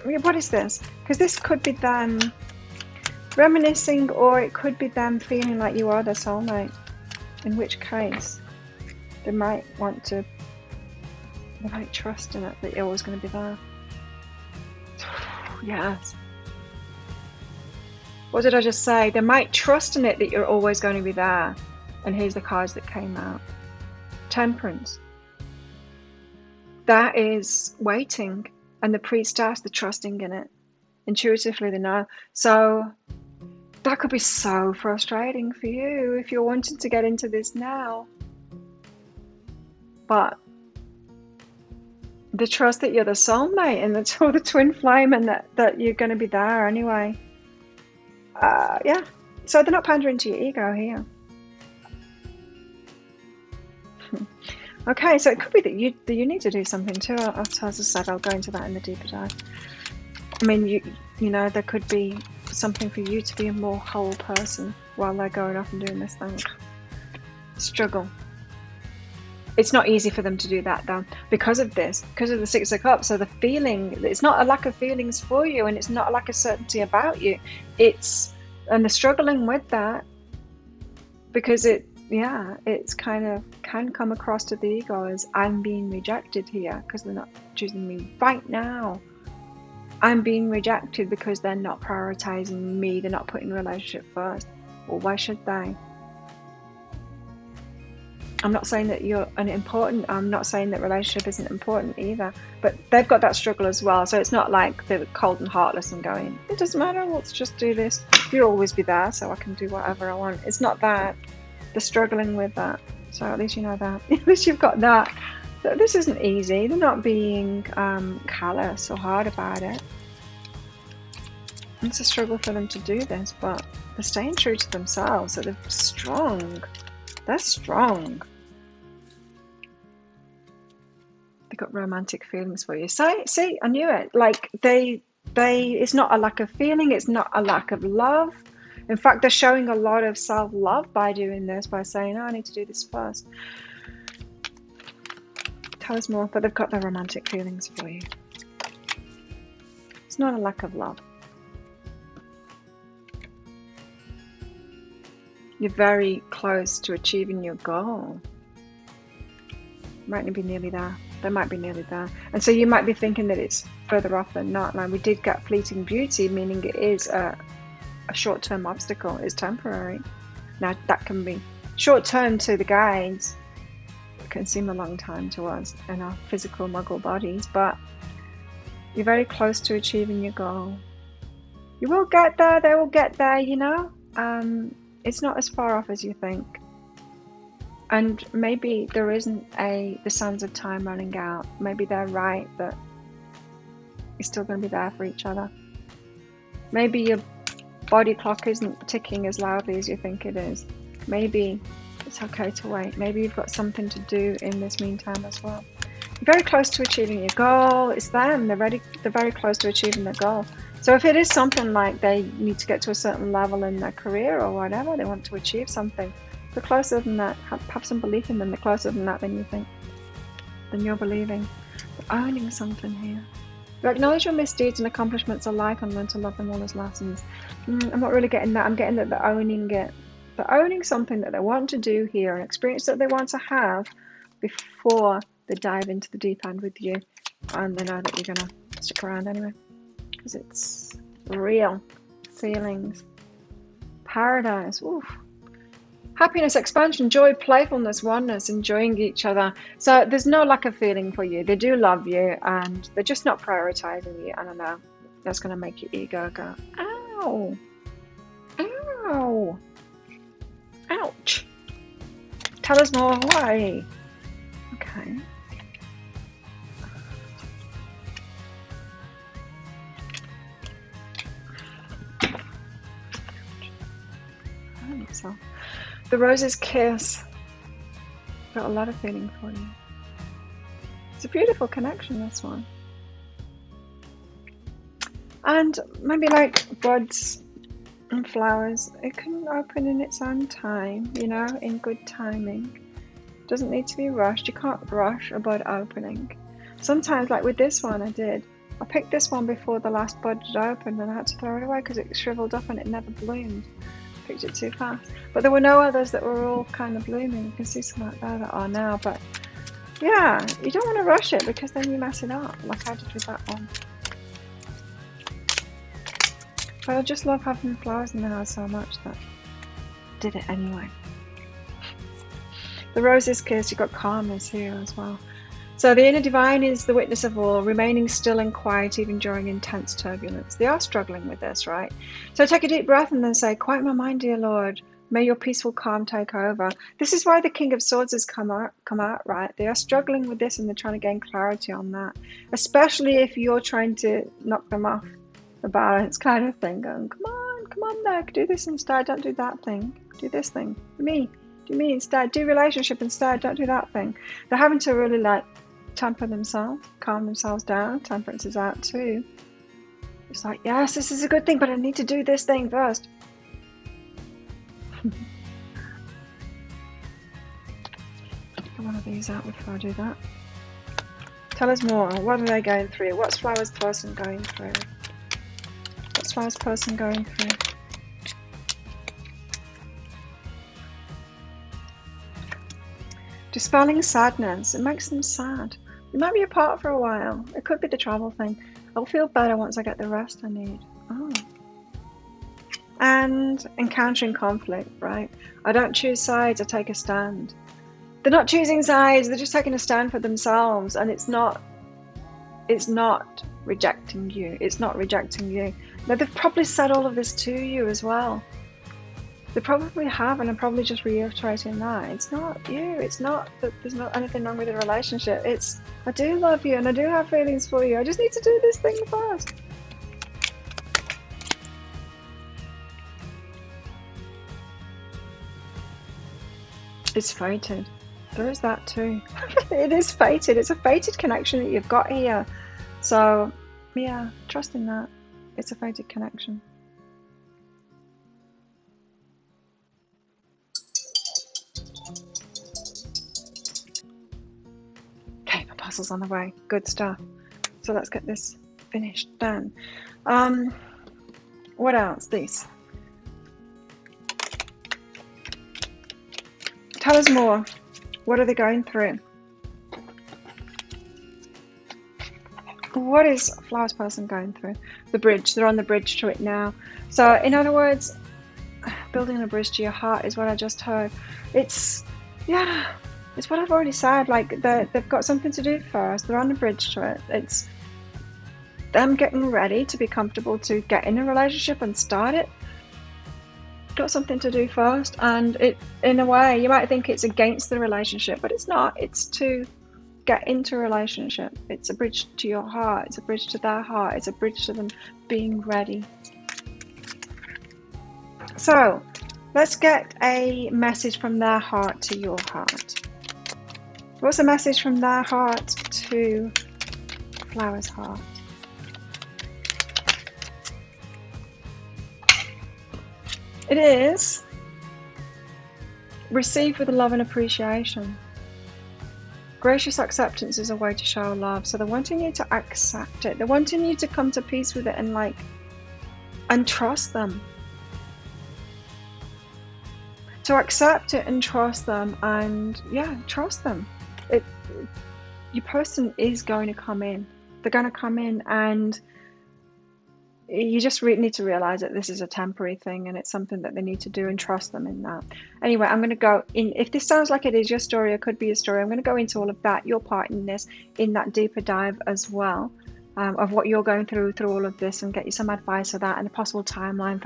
What is this? Because this could be them reminiscing, or it could be them feeling like you are their soulmate, in which case they might trust in it, that you're always going to be there. Yes. What did I just say? They might trust in it that you're always going to be there. And here's the cards that came out. Temperance. That is waiting, and the priestess, the trusting in it. Intuitively they know. So that could be so frustrating for you if you're wanting to get into this now. But the trust that you're the soulmate and the twin flame, and that you're going to be there anyway. Yeah. So they're not pandering to your ego here. Okay, so it could be that you need to do something too. As I said, I'll go into that in the deeper dive. I mean, you know, there could be something for you to be a more whole person while they're going off and doing this thing. Struggle. It's not easy for them to do that though, because of the Six of Cups. So the feeling, it's not a lack of feelings for you, and it's not a lack of certainty about you. And they're struggling with that because it's kind of can come across to the ego as, I'm being rejected here because they're not choosing me right now. I'm being rejected because they're not prioritizing me. They're not putting relationship first. Well, why should they? I'm not saying that you're unimportant. I'm not saying that relationship isn't important either. But they've got that struggle as well. So it's not like they're cold and heartless and going, it doesn't matter, let's just do this. You'll always be there, so I can do whatever I want. It's not that. They're struggling with that. So at least you know that. At least you've got that. This isn't easy. They're not being callous or hard about it. It's a struggle for them to do this, but they're staying true to themselves. So they're strong. They're strong. They've got romantic feelings for you. See, I knew it. Like it's not a lack of feeling. It's not a lack of love. In fact, they're showing a lot of self-love by doing this, by saying, I need to do this first. Tell us more, but they've got their romantic feelings for you. It's not a lack of love. You're very close to achieving your goal. Might not be nearly there. They might be nearly there. And so you might be thinking that it's further off than not. Like, we did get fleeting beauty, meaning it is a short-term obstacle. It's temporary. Now, that can be short-term to the guides. It can seem a long time to us in our physical muggle bodies, but you're very close to achieving your goal. You will get there, they will get there, you know. It's not as far off as you think. And maybe there isn't the sands of time running out. Maybe they're right that you're still going to be there for each other. Maybe your body clock isn't ticking as loudly as you think it is. Maybe it's okay to wait. Maybe you've got something to do in this meantime as well. You're very close to achieving your goal. It's them. They're very close to achieving their goal. So if it is something like they need to get to a certain level in their career or whatever, they want to achieve something, they're closer than that. Have some belief in them. They're closer than that than you think, than you're believing. They're owning something here. You acknowledge your misdeeds and accomplishments alike and learn to love them all as lessons. I'm not really getting that. I'm getting that they're owning it. They're owning something that they want to do here, an experience that they want to have before they dive into the deep end with you. And they know that you're going to stick around anyway. Because it's real feelings. Paradise. Oof. Happiness, expansion, joy, playfulness, oneness, enjoying each other. So there's no lack of feeling for you. They do love you and they're just not prioritizing you. I don't know. That's going to make your ego go, ow, ow, ouch. Tell us more. Why? Okay. So, the rose's kiss. Got a lot of feeling for you. It's a beautiful connection, this one. And maybe like buds and flowers, it can open in its own time, you know, in good timing. It doesn't need to be rushed. You can't rush a bud opening. Sometimes, like with this one, I picked this one before the last bud had opened and I had to throw it away because it shriveled up and it never bloomed. Picked it too fast. But there were no others that were all kind of blooming. You can see some out there that are now. But yeah, you don't want to rush it because then you mess it up, like I did with that one. But I just love having flowers in the house so much that I did it anyway. The rose's kiss, you've got calmness here as well. So the inner divine is the witness of all, remaining still and quiet even during intense turbulence. They are struggling with this, right? So take a deep breath and then say, quiet my mind, dear Lord. May your peaceful calm take over. This is why the King of Swords has come out, right? They are struggling with this and they're trying to gain clarity on that. Especially if you're trying to knock them off the balance kind of thing. Going, come on, Meg, do this instead. Don't do that thing. Do this thing. Do me instead. Do relationship instead. Don't do that thing. They're having to really like temper themselves, calm themselves down. Temperance is out too. It's like, yes, this is a good thing, but I need to do this thing first. Get one of these out before I do that. Tell us more. What are they going through? What's Flower's person going through? What's Flower's person going through? Dispelling sadness. It makes them sad. We might be apart for a while. It could be the travel thing. I'll feel better once I get the rest I need. Oh. And encountering conflict, right? I don't choose sides, I take a stand. They're not choosing sides, they're just taking a stand for themselves. And it's not rejecting you. It's not rejecting you. Now, they've probably said all of this to you as well. They probably have, and I'm probably just reiterating that. It's not you. It's not that there's not anything wrong with the relationship. It's, I do love you and I do have feelings for you. I just need to do this thing first. It's fated. There is that too. It is fated. It's a fated connection that you've got here. So, yeah, trust in that. It's a fated connection. Okay, my parcel's on the way. Good stuff. So let's get this finished, done. What else? These. Tell us more. What are they going through? What is Flower's person going through? The bridge. They're on the bridge to it now. So, in other words, building a bridge to your heart is what I just heard. It's what I've already said. Like, they've got something to do first. They're on the bridge to it. them getting ready to be comfortable to get in a relationship and start it. Got something to do first, and it, in a way, you might think it's against the relationship, but it's not. It's to get into a relationship. It's a bridge to your heart. It's a bridge to their heart. It's a bridge to them being ready. So let's get a message from their heart to your heart. What's a message from their heart to Flower's heart? It is receive with love and appreciation. Gracious acceptance is a way to show love. So they're wanting you to accept it. They're wanting you to come to peace with it and trust them. To accept it and trust them, and trust them. Your person is going to come in. They're going to come in, and you just need to realize that this is a temporary thing, and it's something that they need to do, and trust them in that. Anyway, I'm going to go in. If this sounds like it is your story, or could be your story, I'm going to go into all of that, your part in this, in that deeper dive as well, of what you're going through all of this, and get you some advice for that, and a possible timeline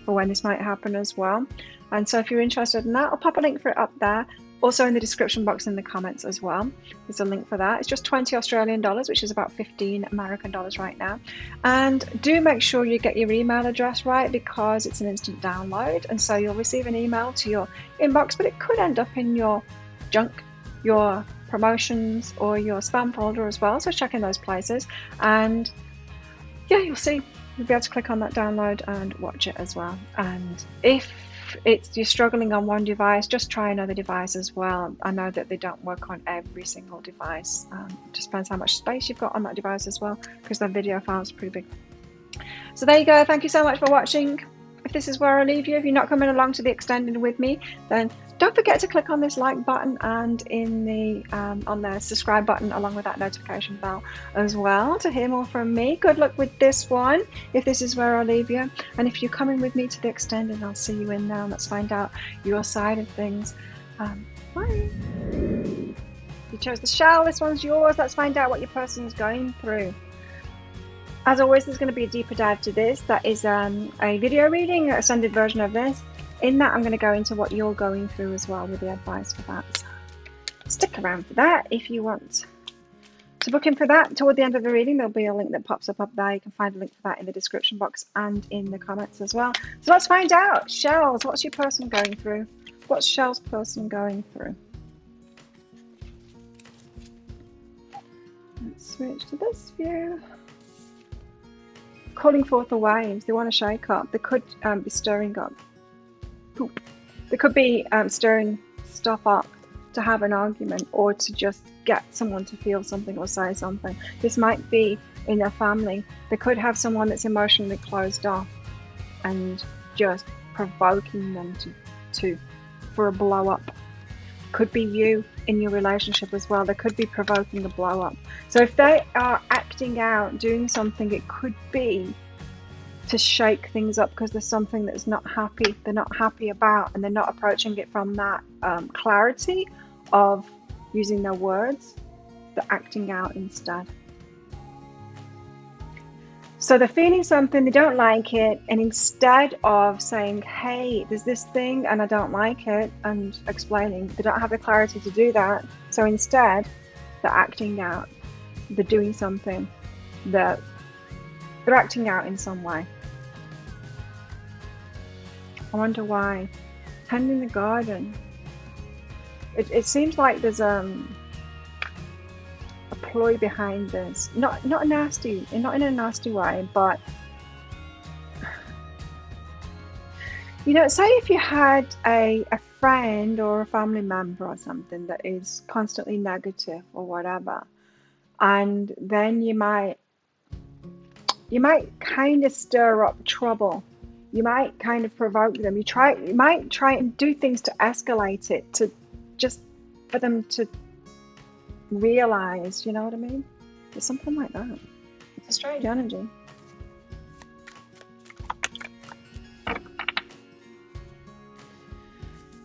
for when this might happen as well. And so if you're interested in that, I'll pop a link for it up there. Also in the description box in the comments as well. There's a link for that. It's just 20 Australian dollars, which is about 15 American dollars right now. And do make sure you get your email address right, because it's an instant download. And so you'll receive an email to your inbox, but it could end up in your junk, your promotions, or your spam folder as well. So check in those places. And yeah, you'll see. You'll be able to click on that download and watch it as well. And if you're struggling on one device, just try another device as well. I know that they don't work on every single device. It just depends how much space you've got on that device as well, because the video file is pretty big. So there you go. Thank you so much for watching. If this is where I leave you, if you're not coming along to the extended with me, then don't forget to click on this like button, and in the on the subscribe button, along with that notification bell as well, to hear more from me. Good luck with this one, if this is where I leave you. And if you're coming with me to the extended, I'll see you in there, and let's find out your side of things. Bye. You chose the shell. This one's yours. Let's find out what your person's going through. As always, there's going to be a deeper dive to this. That is a video reading, an extended version of this. In that, I'm going to go into what you're going through as well, with the advice for that. So stick around for that if you want to book in for that. Toward the end of the reading, there'll be a link that pops up there. You can find a link for that in the description box and in the comments as well. So let's find out. Shells, what's your person going through? What's Shell's person going through? Let's switch to this view. Calling forth the waves. They want to shake up. They could be stirring up. They could be stirring stuff up to have an argument, or to just get someone to feel something or say something. This might be in their family. They could have someone that's emotionally closed off and just provoking them for a blow up. Could be you in your relationship as well. They could be provoking a blow up. So if they are acting out, doing something, it could be to shake things up, because there's something that's not happy. They're not happy about, and they're not approaching it from that clarity of using their words. They're acting out instead. So they're feeling something, they don't like it, and instead of saying, hey, there's this thing and I don't like it, and explaining, they don't have the clarity to do that. So instead, they're acting out. They're doing something. They're acting out in some way. I wonder why. Tending the garden. It seems like there's a ploy behind this. Not in a nasty way, but you know, say if you had a friend or a family member or something that is constantly negative or whatever, and then you might kind of stir up trouble. You might kind of provoke them. You might try and do things to escalate it, to just for them to realize, you know what I mean? It's something like that. It's a strange energy.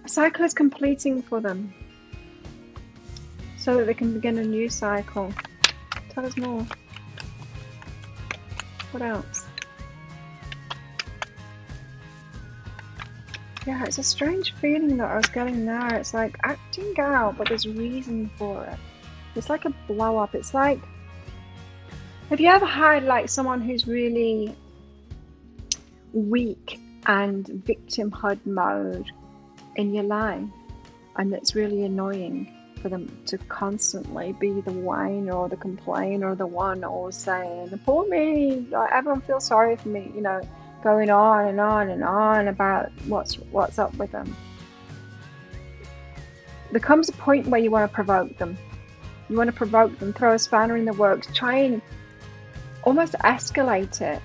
A cycle is completing for them so that they can begin a new cycle. Tell us more. What else? Yeah, it's a strange feeling that I was getting there. It's like acting out, but there's a reason for it. It's like a blow up. It's like, have you ever had like someone who's really weak and victimhood mode in your life, and it's really annoying for them to constantly be the whine or the complain or the one always saying, poor me, like everyone feels sorry for me, you know, going on and on and on about what's up with them. There comes a point where you want to provoke them. You want to provoke them, throw a spanner in the works, try and almost escalate it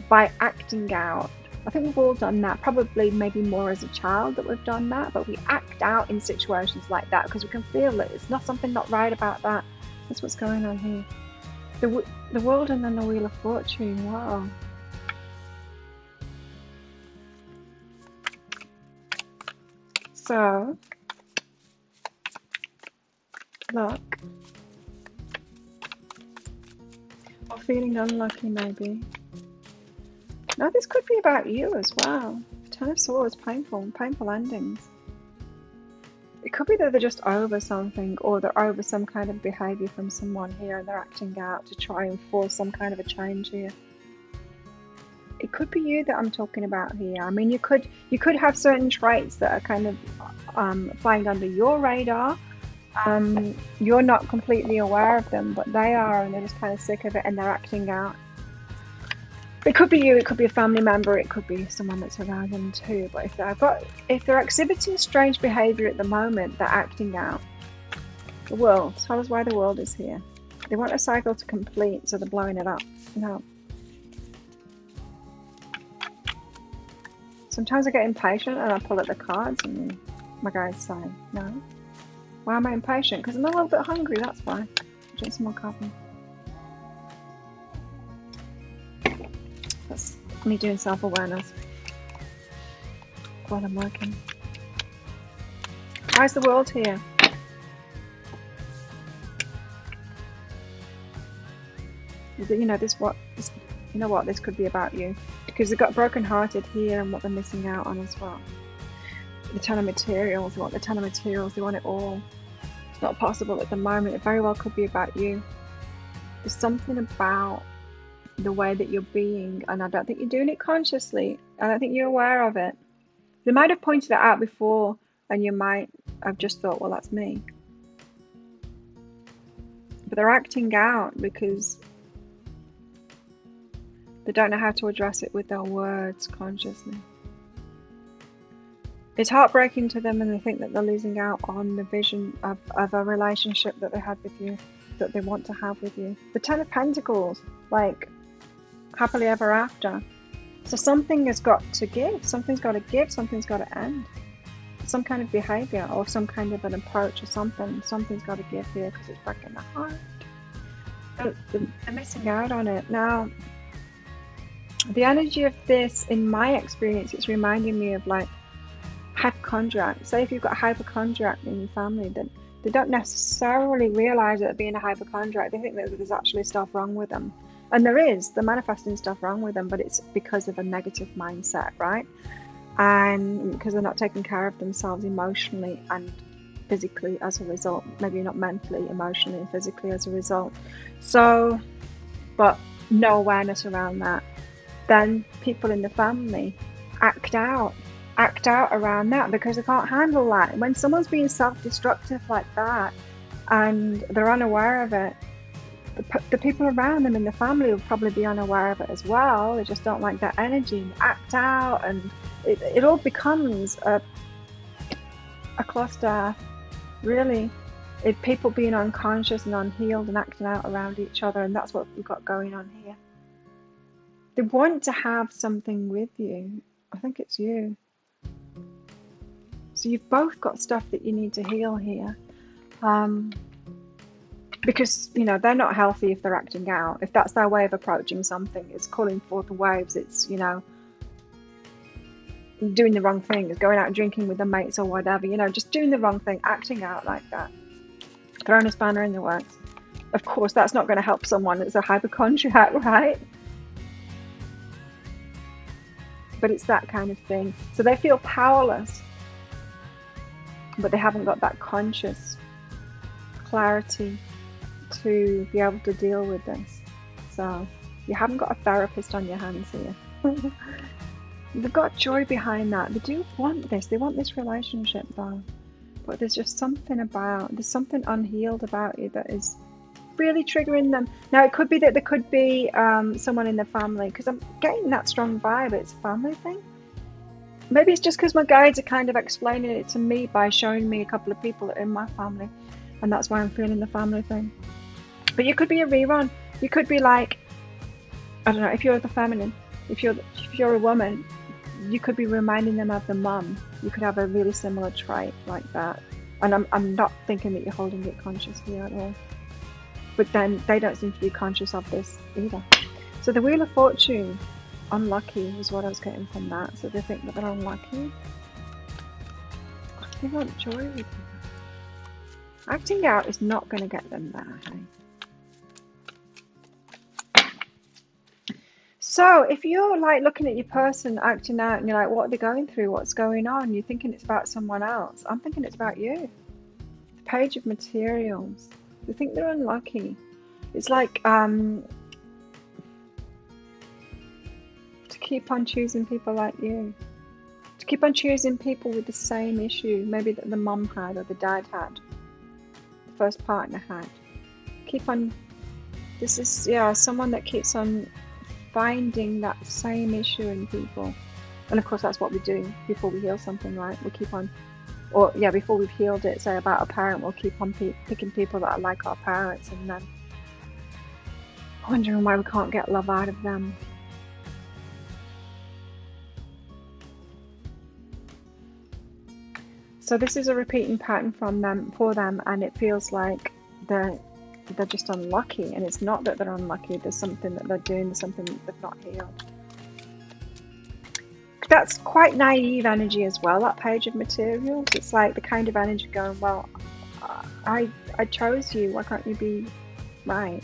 by acting out. I think we've all done that, probably maybe more as a child that we've done that, but we act out in situations like that because we can feel that it's not something not right about that. That's what's going on here. The world and then the Wheel of Fortune, wow. So, look. Or feeling unlucky maybe. Now this could be about you as well. Ten of Swords, painful endings. It could be that they're just over something, or they're over some kind of behaviour from someone here and they're acting out to try and force some kind of a change here. It could be you that I'm talking about here. I mean, you could have certain traits that are kind of flying under your radar. You're not completely aware of them, but they are, and they're just kind of sick of it and they're acting out. It could be you, it could be a family member, it could be someone that's around them too. But if they're exhibiting strange behaviour at the moment, they're acting out. The world, tell us why the world is here. They want a cycle to complete, so they're blowing it up. No. Sometimes I get impatient and I pull at the cards and my guys say, no. Why am I impatient? Because I'm a little bit hungry, that's why. Drink some more coffee. That's me doing self-awareness while I'm working. Why is the world here? You know, this could be about you. Because they've got broken-hearted here and what they're missing out on as well. The Ten of Materials, they want the Ten of Materials, they want it all. It's not possible at the moment. It very well could be about you. There's something about the way that you're being, and I don't think you're doing it consciously. I don't think you're aware of it. They might have pointed it out before, and you might have just thought, well, that's me. But they're acting out because they don't know how to address it with their words consciously. It's heartbreaking to them, and they think that they're losing out on the vision of a relationship that they had with you, that they want to have with you. The Ten of Pentacles, like happily ever after. So something has got to give. Something's got to give. Something's got to end. Some kind of behaviour or some kind of an approach or something. Something's got to give here because it's breaking the heart. They're missing out on it. Now, the energy of this, in my experience, it's reminding me of like hypochondriac. Say if you've got a hypochondriac in your family, then they don't necessarily realise that being a hypochondriac, they think that there's actually stuff wrong with them. And there is, they're manifesting stuff wrong with them, but it's because of a negative mindset, right? And because they're not taking care of themselves emotionally and physically as a result, maybe not mentally, emotionally and physically as a result. So, but no awareness around that. Then people in the family act out around that because they can't handle that. When someone's being self-destructive like that and they're unaware of it, the people around them in the family will probably be unaware of it as well. They just don't like that energy and act out, and it all becomes a cluster, really. People being unconscious and unhealed and acting out around each other, and that's what we've got going on here. They want to have something with you. I think it's you. So you've both got stuff that you need to heal here. Because, you know, they're not healthy if they're acting out. If that's their way of approaching something, it's calling forth the waves. It's, you know, doing the wrong thing. It's going out and drinking with their mates or whatever. You know, just doing the wrong thing, acting out like that. Throwing a spanner in the works. Of course, that's not going to help someone that's a hypochondriac, right? But it's that kind of thing. So they feel powerless, but they haven't got that conscious clarity to be able to deal with this. So you haven't got a therapist on your hands here. They've got joy behind that. They do want this. They want this relationship though. But there's just something there's something unhealed about you that is really triggering them. Now, it could be that there could be someone in the family, because I'm getting that strong vibe. It's a family thing. Maybe it's just because my guides are kind of explaining it to me by showing me a couple of people that are in my family. And that's why I'm feeling the family thing. But you could be a rerun. You could be like, I don't know, if you're the feminine, if you're a woman, you could be reminding them of the mum. You could have a really similar trait like that. And I'm not thinking that you're holding it consciously at all. But then they don't seem to be conscious of this either. So the Wheel of Fortune, unlucky was what I was getting from that. So they think that they're unlucky. They want joy with you. Acting out is not going to get them there, hey? So if you're like looking at your person acting out and you're like, what are they going through? What's going on? You're thinking it's about someone else. I'm thinking it's about you. The Page of Materials. They think they're unlucky. It's like to keep on choosing people like you. To keep on choosing people with the same issue, maybe that the mum had or the dad had. The first partner had. Keep on. This is someone that keeps on finding that same issue in people. And of course that's what we do before we heal something, right? We keep on, before we've healed it, say about a parent, we'll keep on picking people that are like our parents and then wondering why we can't get love out of them. So this is a repeating pattern for them, and it feels like they're just unlucky, and it's not that they're unlucky. There's something that they're doing, there's something that they've not healed. That's quite naive energy as well, that Page of Materials. It's like the kind of energy going, well, I chose you, why can't you be right?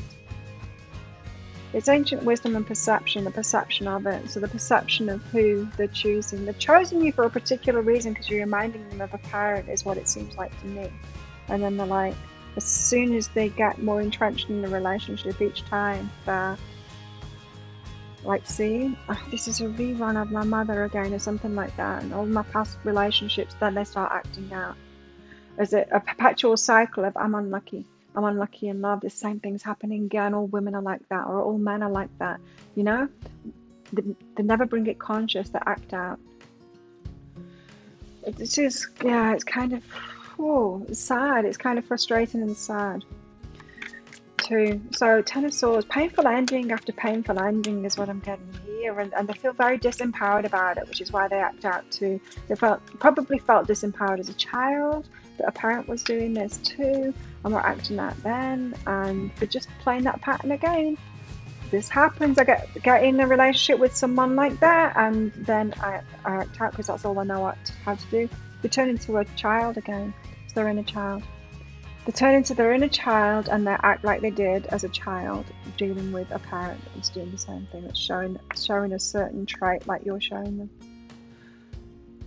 It's ancient wisdom and perception, the perception of it. So the perception of who they're choosing. They've chosen you for a particular reason because you're reminding them of a parent, is what it seems like to me. And then they're like, as soon as they get more entrenched in the relationship each time, they're like, see, this is a rerun of my mother again, or something like that. And all my past relationships, then they start acting out. Is it a perpetual cycle of I'm unlucky in love, the same thing's happening again, all women are like that, or all men are like that, you know? They never bring it conscious, they act out. It's just, it's kind of, it's sad, it's kind of frustrating and sad too. So 10 of Swords, painful ending after painful ending is what I'm getting here, and they feel very disempowered about it, which is why they act out too. They probably felt disempowered as a child, that a parent was doing this too, and we're acting out then, and they're just playing that pattern again. This happens, I get in a relationship with someone like that, and then I act out because that's all I know how to do. They turn into a child again. It's their inner child. They turn into their inner child and they act like they did as a child, dealing with a parent that was doing the same thing, that's showing a certain trait like you're showing them.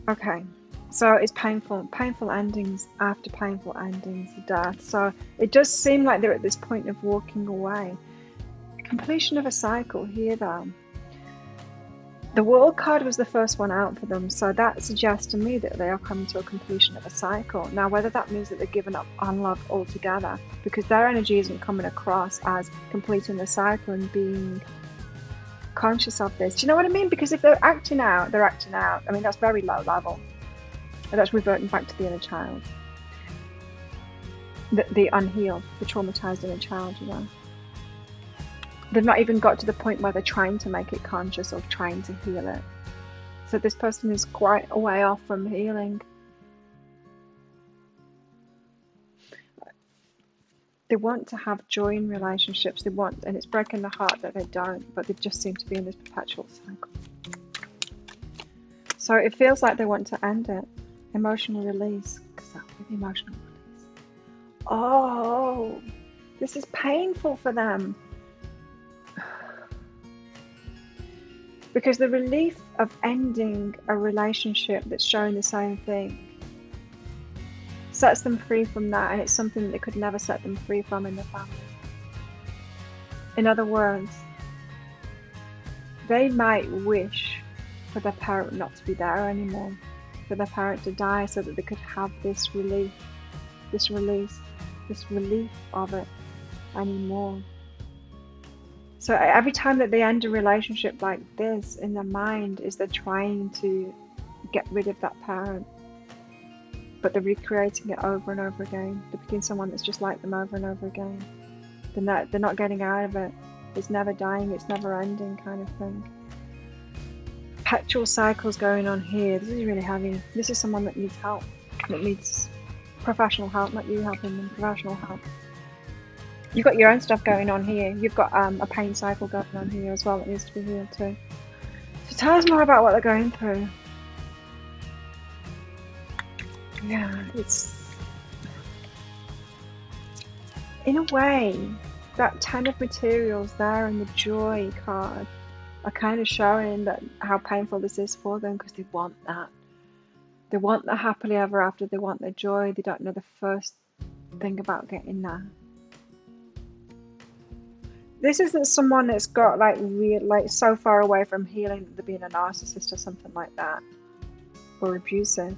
Okay. So it's painful endings after painful endings, death. So it does seem like they're at this point of walking away. Completion of a cycle here though. The World card was the first one out for them, so that suggests to me that they are coming to a completion of a cycle. Now, whether that means that they're giving up on love altogether, because their energy isn't coming across as completing the cycle and being conscious of this. Do you know what I mean? Because if they're acting out, they're acting out. I mean, that's very low level. And that's reverting back to the inner child. The unhealed, the traumatized inner child, you know. They've not even got to the point where they're trying to make it conscious or trying to heal it. So this person is quite a way off from healing. They want to have joy in relationships. And it's breaking the heart that they don't, but they just seem to be in this perpetual cycle. So it feels like they want to end it. Emotional release, because that would be emotional release. Oh, This is painful for them. Because the relief of ending a relationship that's showing the same thing sets them free from that, and it's something that they could never set them free from in the family. In other words, they might wish for their parent not to be there anymore, for their parent to die, so that they could have this relief, this release, this relief of it anymore. So every time that they end a relationship like this, in their mind is they're trying to get rid of that parent, but they're recreating it over and over again. They're picking someone that's just like them over and over again. They're not getting out of it. It's never dying, it's never ending kind of thing. Perpetual cycles going on here. This is really heavy. This is someone that needs help, that needs professional help, not you helping them, professional help. You've got your own stuff going on here. You've got a pain cycle going on here as well that needs to be healed too. So tell us more about what they're going through. Yeah, it's... in a way, that 10 of materials there and the joy card are kind of showing that how painful this is for them, because they want that. They want the happily ever after. They want the joy. They don't know the first thing about getting that. This isn't someone that's got like so far away from healing that they're being a narcissist or something like that, or abusive.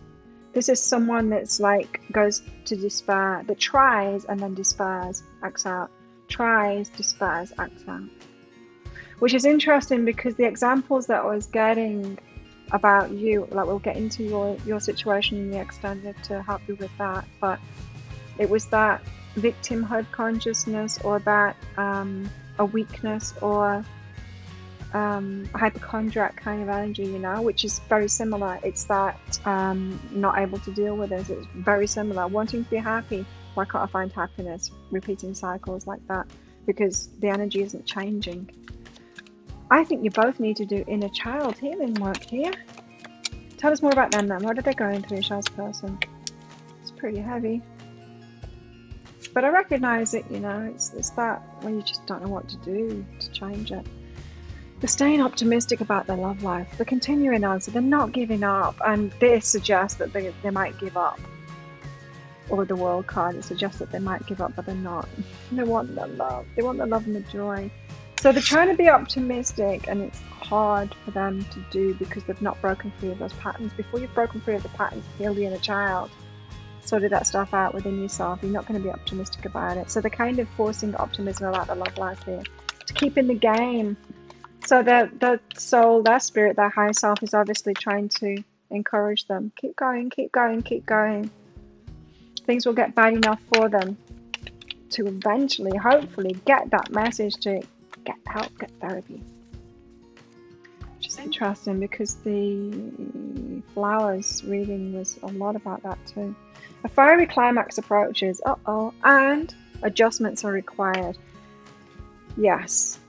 This is someone that's like goes to despair, that tries and then despairs, acts out. Tries, despairs, acts out. Which is interesting, because the examples that I was getting about you, like we'll get into your situation in the extended to help you with that, but it was that victimhood consciousness, or that a weakness, or hypochondriac kind of energy, you know, which is very similar. It's that not able to deal with it. It's very similar. Wanting to be happy. Why can't I find happiness? Repeating cycles like that, because the energy isn't changing. I think you both need to do inner child healing work here. Tell us more about them then. What are they going through, Shell's person? It's pretty heavy. But I recognize it, you know, it's that when you just don't know what to do to change it. They're staying optimistic about their love life. They're continuing on, so they're not giving up. And this suggests that they might give up. Or the world card, it suggests that they might give up, but they're not. They want the love. They want the love and the joy. So they're trying to be optimistic, and it's hard for them to do because they've not broken free of those patterns. Before you've broken free of the patterns, heal the inner child. Sorted that stuff out within yourself. You're not going to be optimistic about it. So they're kind of forcing optimism about the love life here to keep in the game. So the soul, their spirit, their higher self is obviously trying to encourage them. Keep going, keep going, keep going. Things will get bad enough for them to eventually, hopefully, get that message to get help, get therapy. Which is interesting, because the flowers reading was a lot about that too. A fiery climax approaches, and adjustments are required. Yes.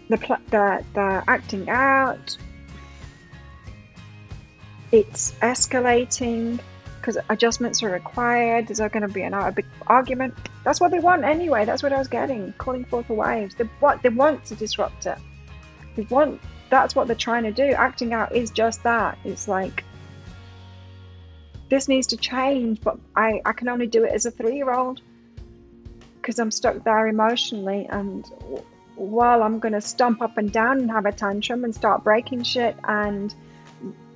The acting out, it's escalating, because adjustments are required. There's going to be a big argument. That's what they want anyway. That's what I was getting, calling forth the waves. They want to disrupt it. That's what they're trying to do. Acting out is just that. It's like, this needs to change, but I can only do it as a 3-year-old, because I'm stuck there emotionally. And while I'm going to stomp up and down and have a tantrum and start breaking shit and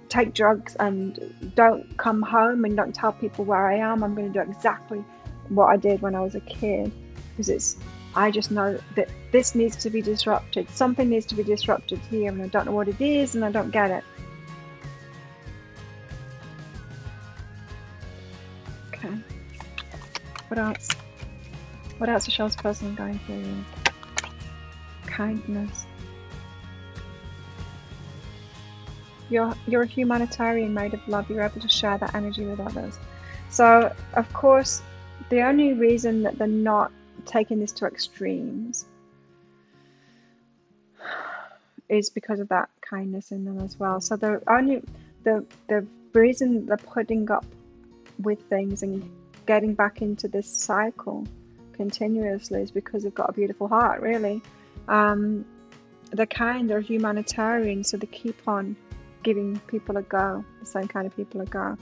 take drugs and don't come home and don't tell people where I am, I'm going to do exactly what I did when I was a kid, because I just know that this needs to be disrupted. Something needs to be disrupted here, and I don't know what it is, and I don't get it. Okay. What else? What else is Shell's person going through? Kindness. You're a humanitarian made of love. You're able to share that energy with others. So, of course, the only reason that they're not taking this to extremes is because of that kindness in them as well. So the reason they're putting up with things and getting back into this cycle continuously is because they've got a beautiful heart, really. They're kind, they're humanitarian, so they keep on giving people a go, the same kind of people a go.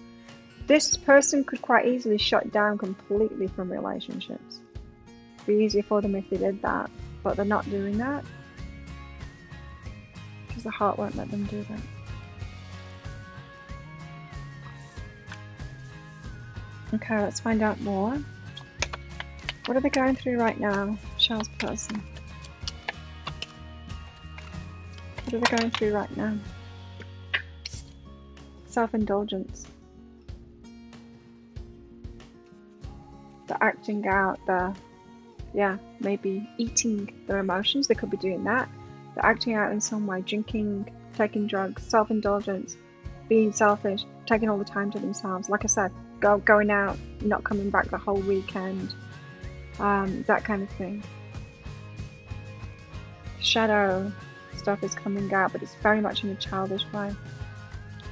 This person could quite easily shut down completely from relationships. It'd be easier for them if they did that, but they're not doing that because the heart won't let them do that. Okay, let's find out more. What are they going through right now, Shell's person? What are they going through right now? Self-indulgence. They're acting out, maybe eating their emotions. They could be doing that. They're acting out in some way, drinking, taking drugs, self-indulgence, being selfish, taking all the time to themselves. Like I said, going out, not coming back the whole weekend, that kind of thing. Shadow stuff is coming out, but it's very much in a childish way.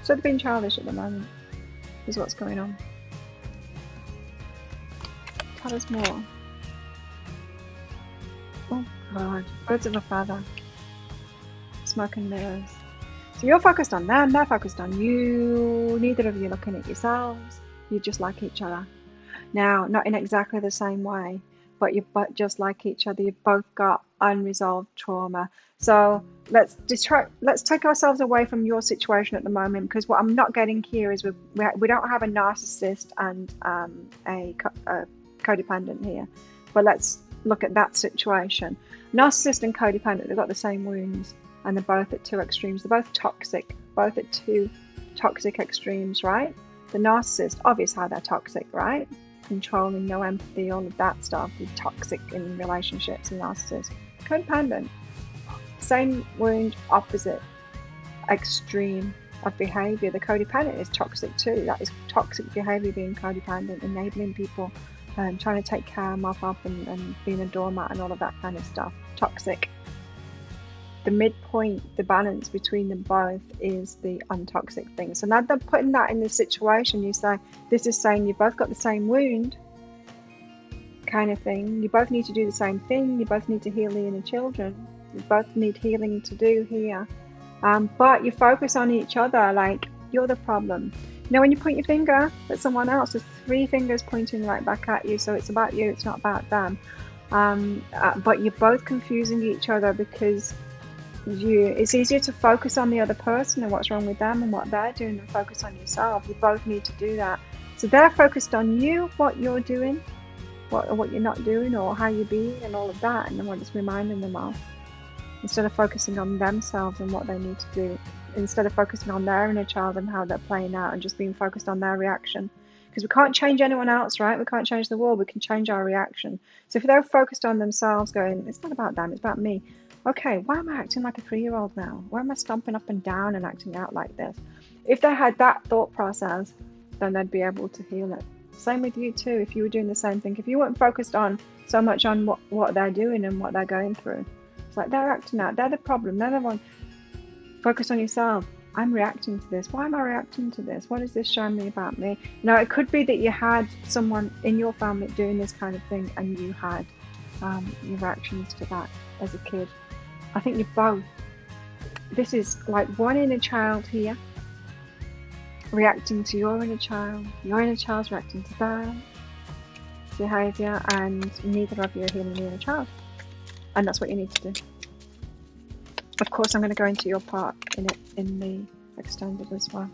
So they're being childish at the moment, is what's going on. Tell us more. Oh God, birds of a feather. Smoke and mirrors. So you're focused on them, they're focused on you. Neither of you looking at yourselves. You just like each other. Now, not in exactly the same way, but you just like each other. You've both got unresolved trauma. So let's take ourselves away from your situation at the moment, because what I'm not getting here is we don't have a narcissist and a codependent here. But let's look at that situation. Narcissist and codependent, they've got the same wounds, and they're both at two extremes. They're both toxic, both at two toxic extremes, right? The narcissist, obvious how they're toxic, right? Controlling, no empathy, all of that stuff. They're toxic in relationships, and narcissist. Codependent, same wound, opposite extreme of behavior. The codependent is toxic too. That is toxic behavior, being codependent, enabling people, trying to take care, mop up, and being a doormat and all of that kind of stuff. Toxic. The midpoint, the balance between them both is the untoxic thing. So now they're putting that in this situation. You say, this is saying you both got the same wound kind of thing. You both need to do the same thing. You both need to heal the inner children. You both need healing to do here. But you focus on each other like you're the problem. You know, when you point your finger at someone else, there's three fingers pointing right back at you. So it's about you, it's not about them. But you're both confusing each other because it's easier to focus on the other person and what's wrong with them and what they're doing than focus on yourself. You both need to do that. So they're focused on you, what you're doing, what you're not doing, or how you're being, and all of that, and then what it's reminding them of. Instead of focusing on themselves and what they need to do, instead of focusing on their inner child and how they're playing out, and just being focused on their reaction. Because we can't change anyone else, right? We can't change the world, we can change our reaction. So if they're focused on themselves, going, it's not about them, it's about me. Okay, why am I acting like a 3-year-old now? Why am I stomping up and down and acting out like this? If they had that thought process, then they'd be able to heal it. Same with you too, if you were doing the same thing. If you weren't focused on so much on what they're doing and what they're going through. It's like they're acting out, they're the problem, they're the one. Focus on yourself. I'm reacting to this. Why am I reacting to this? What is this showing me about me? Now, it could be that you had someone in your family doing this kind of thing and you had your reactions to that as a kid. I think you're both. This is like one inner child here reacting to your inner child's reacting to their behaviour, and neither of you are healing the inner child. And that's what you need to do. Of course, I'm going to go into your part in it in the extended as well.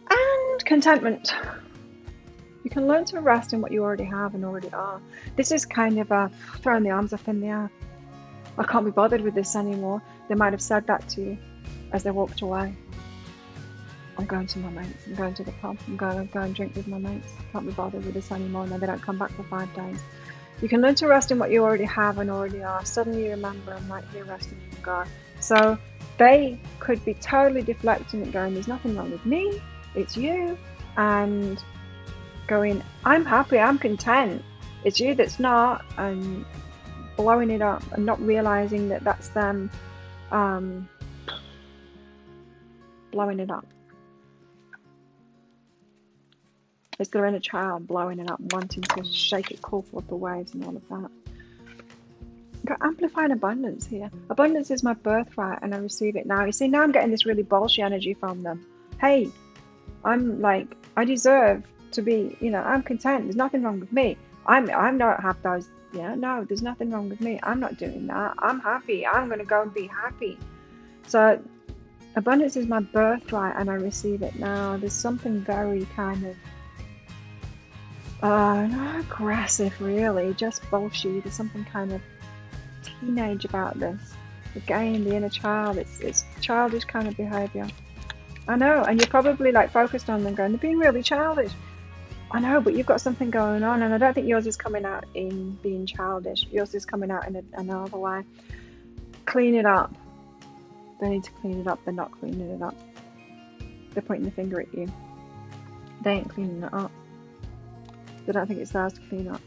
And contentment. You can learn to rest in what you already have and already are. This is kind of a throwing the arms up in the air. I can't be bothered with this anymore. They might have said that to you as they walked away. I'm going to my mates. I'm going to the pub. I'm going to go and drink with my mates. Can't be bothered with this anymore. And then they don't come back for 5 days. You can learn to rest in what you already have and already are. Suddenly you remember, I'm right here resting in God. So they could be totally deflecting and going, there's nothing wrong with me. It's you. And going, I'm happy. I'm content. It's you that's not. And blowing it up and not realizing that that's them blowing it up. It's their inner child blowing it up, wanting to shake it, call forth the waves and all of that. Got amplifying abundance here. Abundance is my birthright and I receive it now. You see, now I'm getting this really bullshit energy from them. Hey, I'm like, I deserve to be, I'm content. There's nothing wrong with me. I'm not have those, no, there's nothing wrong with me. I'm not doing that. I'm happy. I'm going to go and be happy. So abundance is my birthright and I receive it now. There's something very kind of not aggressive, really, just bullshit. There's something kind of teenage about this. Again, the inner child, it's childish kind of behavior. I know, and you're probably like focused on them going, they're being really childish. I know, but you've got something going on, and I don't think yours is coming out in being childish. Yours is coming out in another way. Clean it up. They need to clean it up. They're not cleaning it up. They're pointing the finger at you. They ain't cleaning it up. They don't think it's theirs to clean up.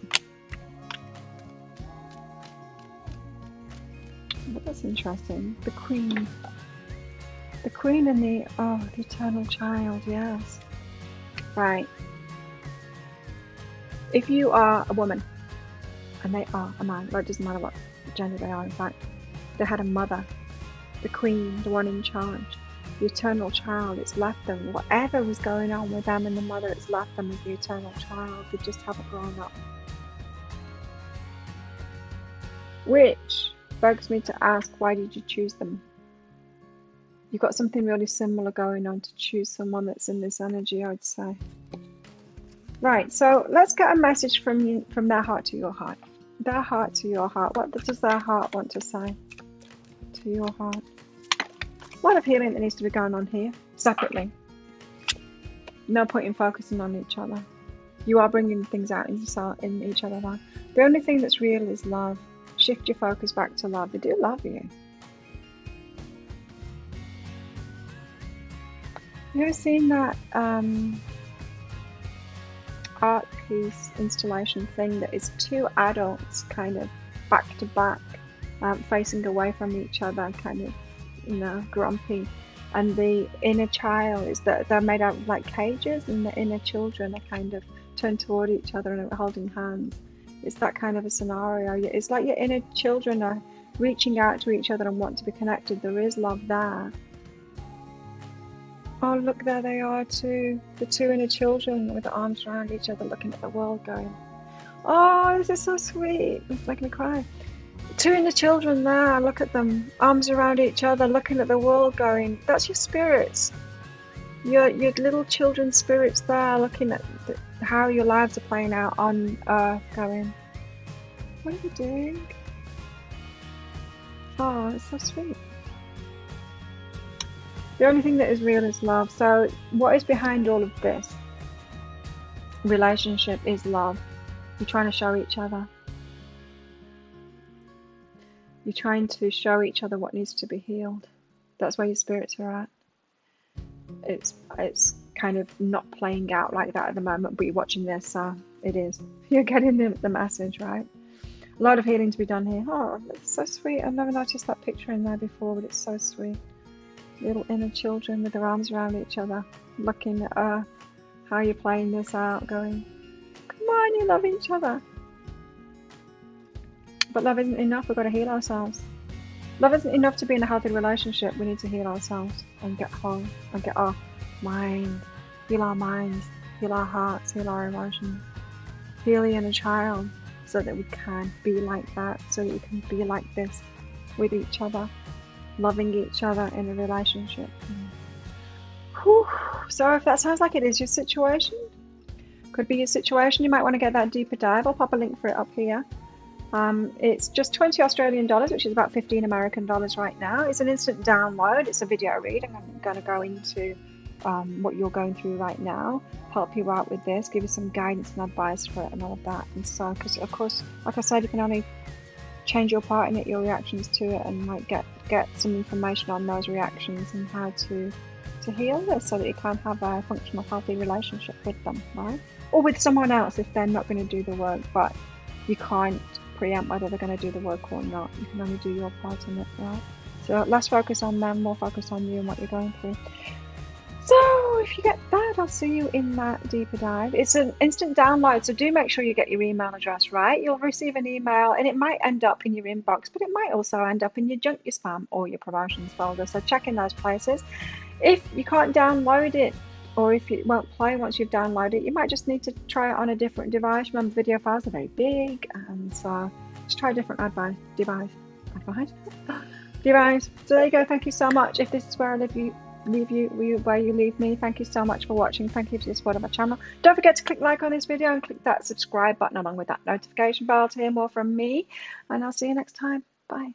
But that's interesting. The Queen. The Queen and the eternal child, yes. Right. If you are a woman, and they are a man, it doesn't matter what gender they are, in fact, they had a mother, the Queen, the one in charge, the eternal child, it's left them. Whatever was going on with them and the mother, it's left them as the eternal child. They just haven't grown up. Which begs me to ask, why did you choose them? You've got something really similar going on to choose someone that's in this energy, I would say. Right, so let's get a message from their heart to your heart. Their heart to your heart. What does their heart want to say to your heart? A lot of healing that needs to be going on here, separately. No point in focusing on each other. You are bringing things out in each other's life. The only thing that's real is love. Shift your focus back to love. They do love you. You ever seen that art piece installation thing that is two adults kind of back to back, facing away from each other, kind of, grumpy, and the inner child is that they're made out of like cages, and the inner children are kind of turned toward each other and holding hands. It's that kind of a scenario. It's like your inner children are reaching out to each other and want to be connected. There is love there. Oh, look, there they are too. The two inner children with their arms around each other, looking at the world going, oh, this is so sweet. It's making me cry. Two inner children there, look at them, arms around each other, looking at the world going, that's your spirits. Your little children's spirits there, looking at how your lives are playing out on Earth, going, what are you doing? Oh, it's so sweet. The only thing that is real is love. So what is behind all of this relationship is love. You're trying to show each other. You're trying to show each other what needs to be healed. That's where your spirits are at. It's kind of not playing out like that at the moment, but you're watching this, so it is. You're getting the message, right? A lot of healing to be done here. Oh, it's so sweet. I've never noticed that picture in there before, but it's so sweet. Little inner children with their arms around each other, looking at how you're playing this out, going, come on, you love each other. But love isn't enough. We've got to heal ourselves. Love isn't enough to be in a healthy relationship. We need to heal ourselves and get whole and get our mind, heal our minds, heal our hearts, heal our emotions, heal the inner child, so that we can be like that, so that we can be like this with each other. Loving each other in a relationship. Whew. So if that sounds like it is your situation, could be your situation, you might want to get that deeper dive. I'll pop a link for it up here. It's just 20 Australian dollars, which is about 15 American dollars right now. It's an instant download. It's a video read. I'm going to go into what you're going through right now, help you out with this, give you some guidance and advice for it and all of that. And so, because of course, like I said, you can only change your part in it, your reactions to it, and like get some information on those reactions and how to heal this, so that you can have a functional, healthy relationship with them, right? Or with someone else if they're not going to do the work, but you can't preempt whether they're going to do the work or not. You can only do your part in it, right? So less focus on them, more focus on you and what you're going through. So if you get that, I'll see you in that deeper dive. It's an instant download, so do make sure you get your email address right. You'll receive an email and it might end up in your inbox, but it might also end up in your junk, your spam, or your promotions folder. So check in those places. If you can't download it, or if it won't play once you've downloaded it, you might just need to try it on a different device. Remember, video files are very big, and so just try a different device. So there you go. Thank you so much. If this is where I leave you where you leave me, thank you so much for watching. Thank you for your support of my channel. Don't forget to click like on this video and click that subscribe button along with that notification bell to hear more from me, and I'll see you next time. Bye.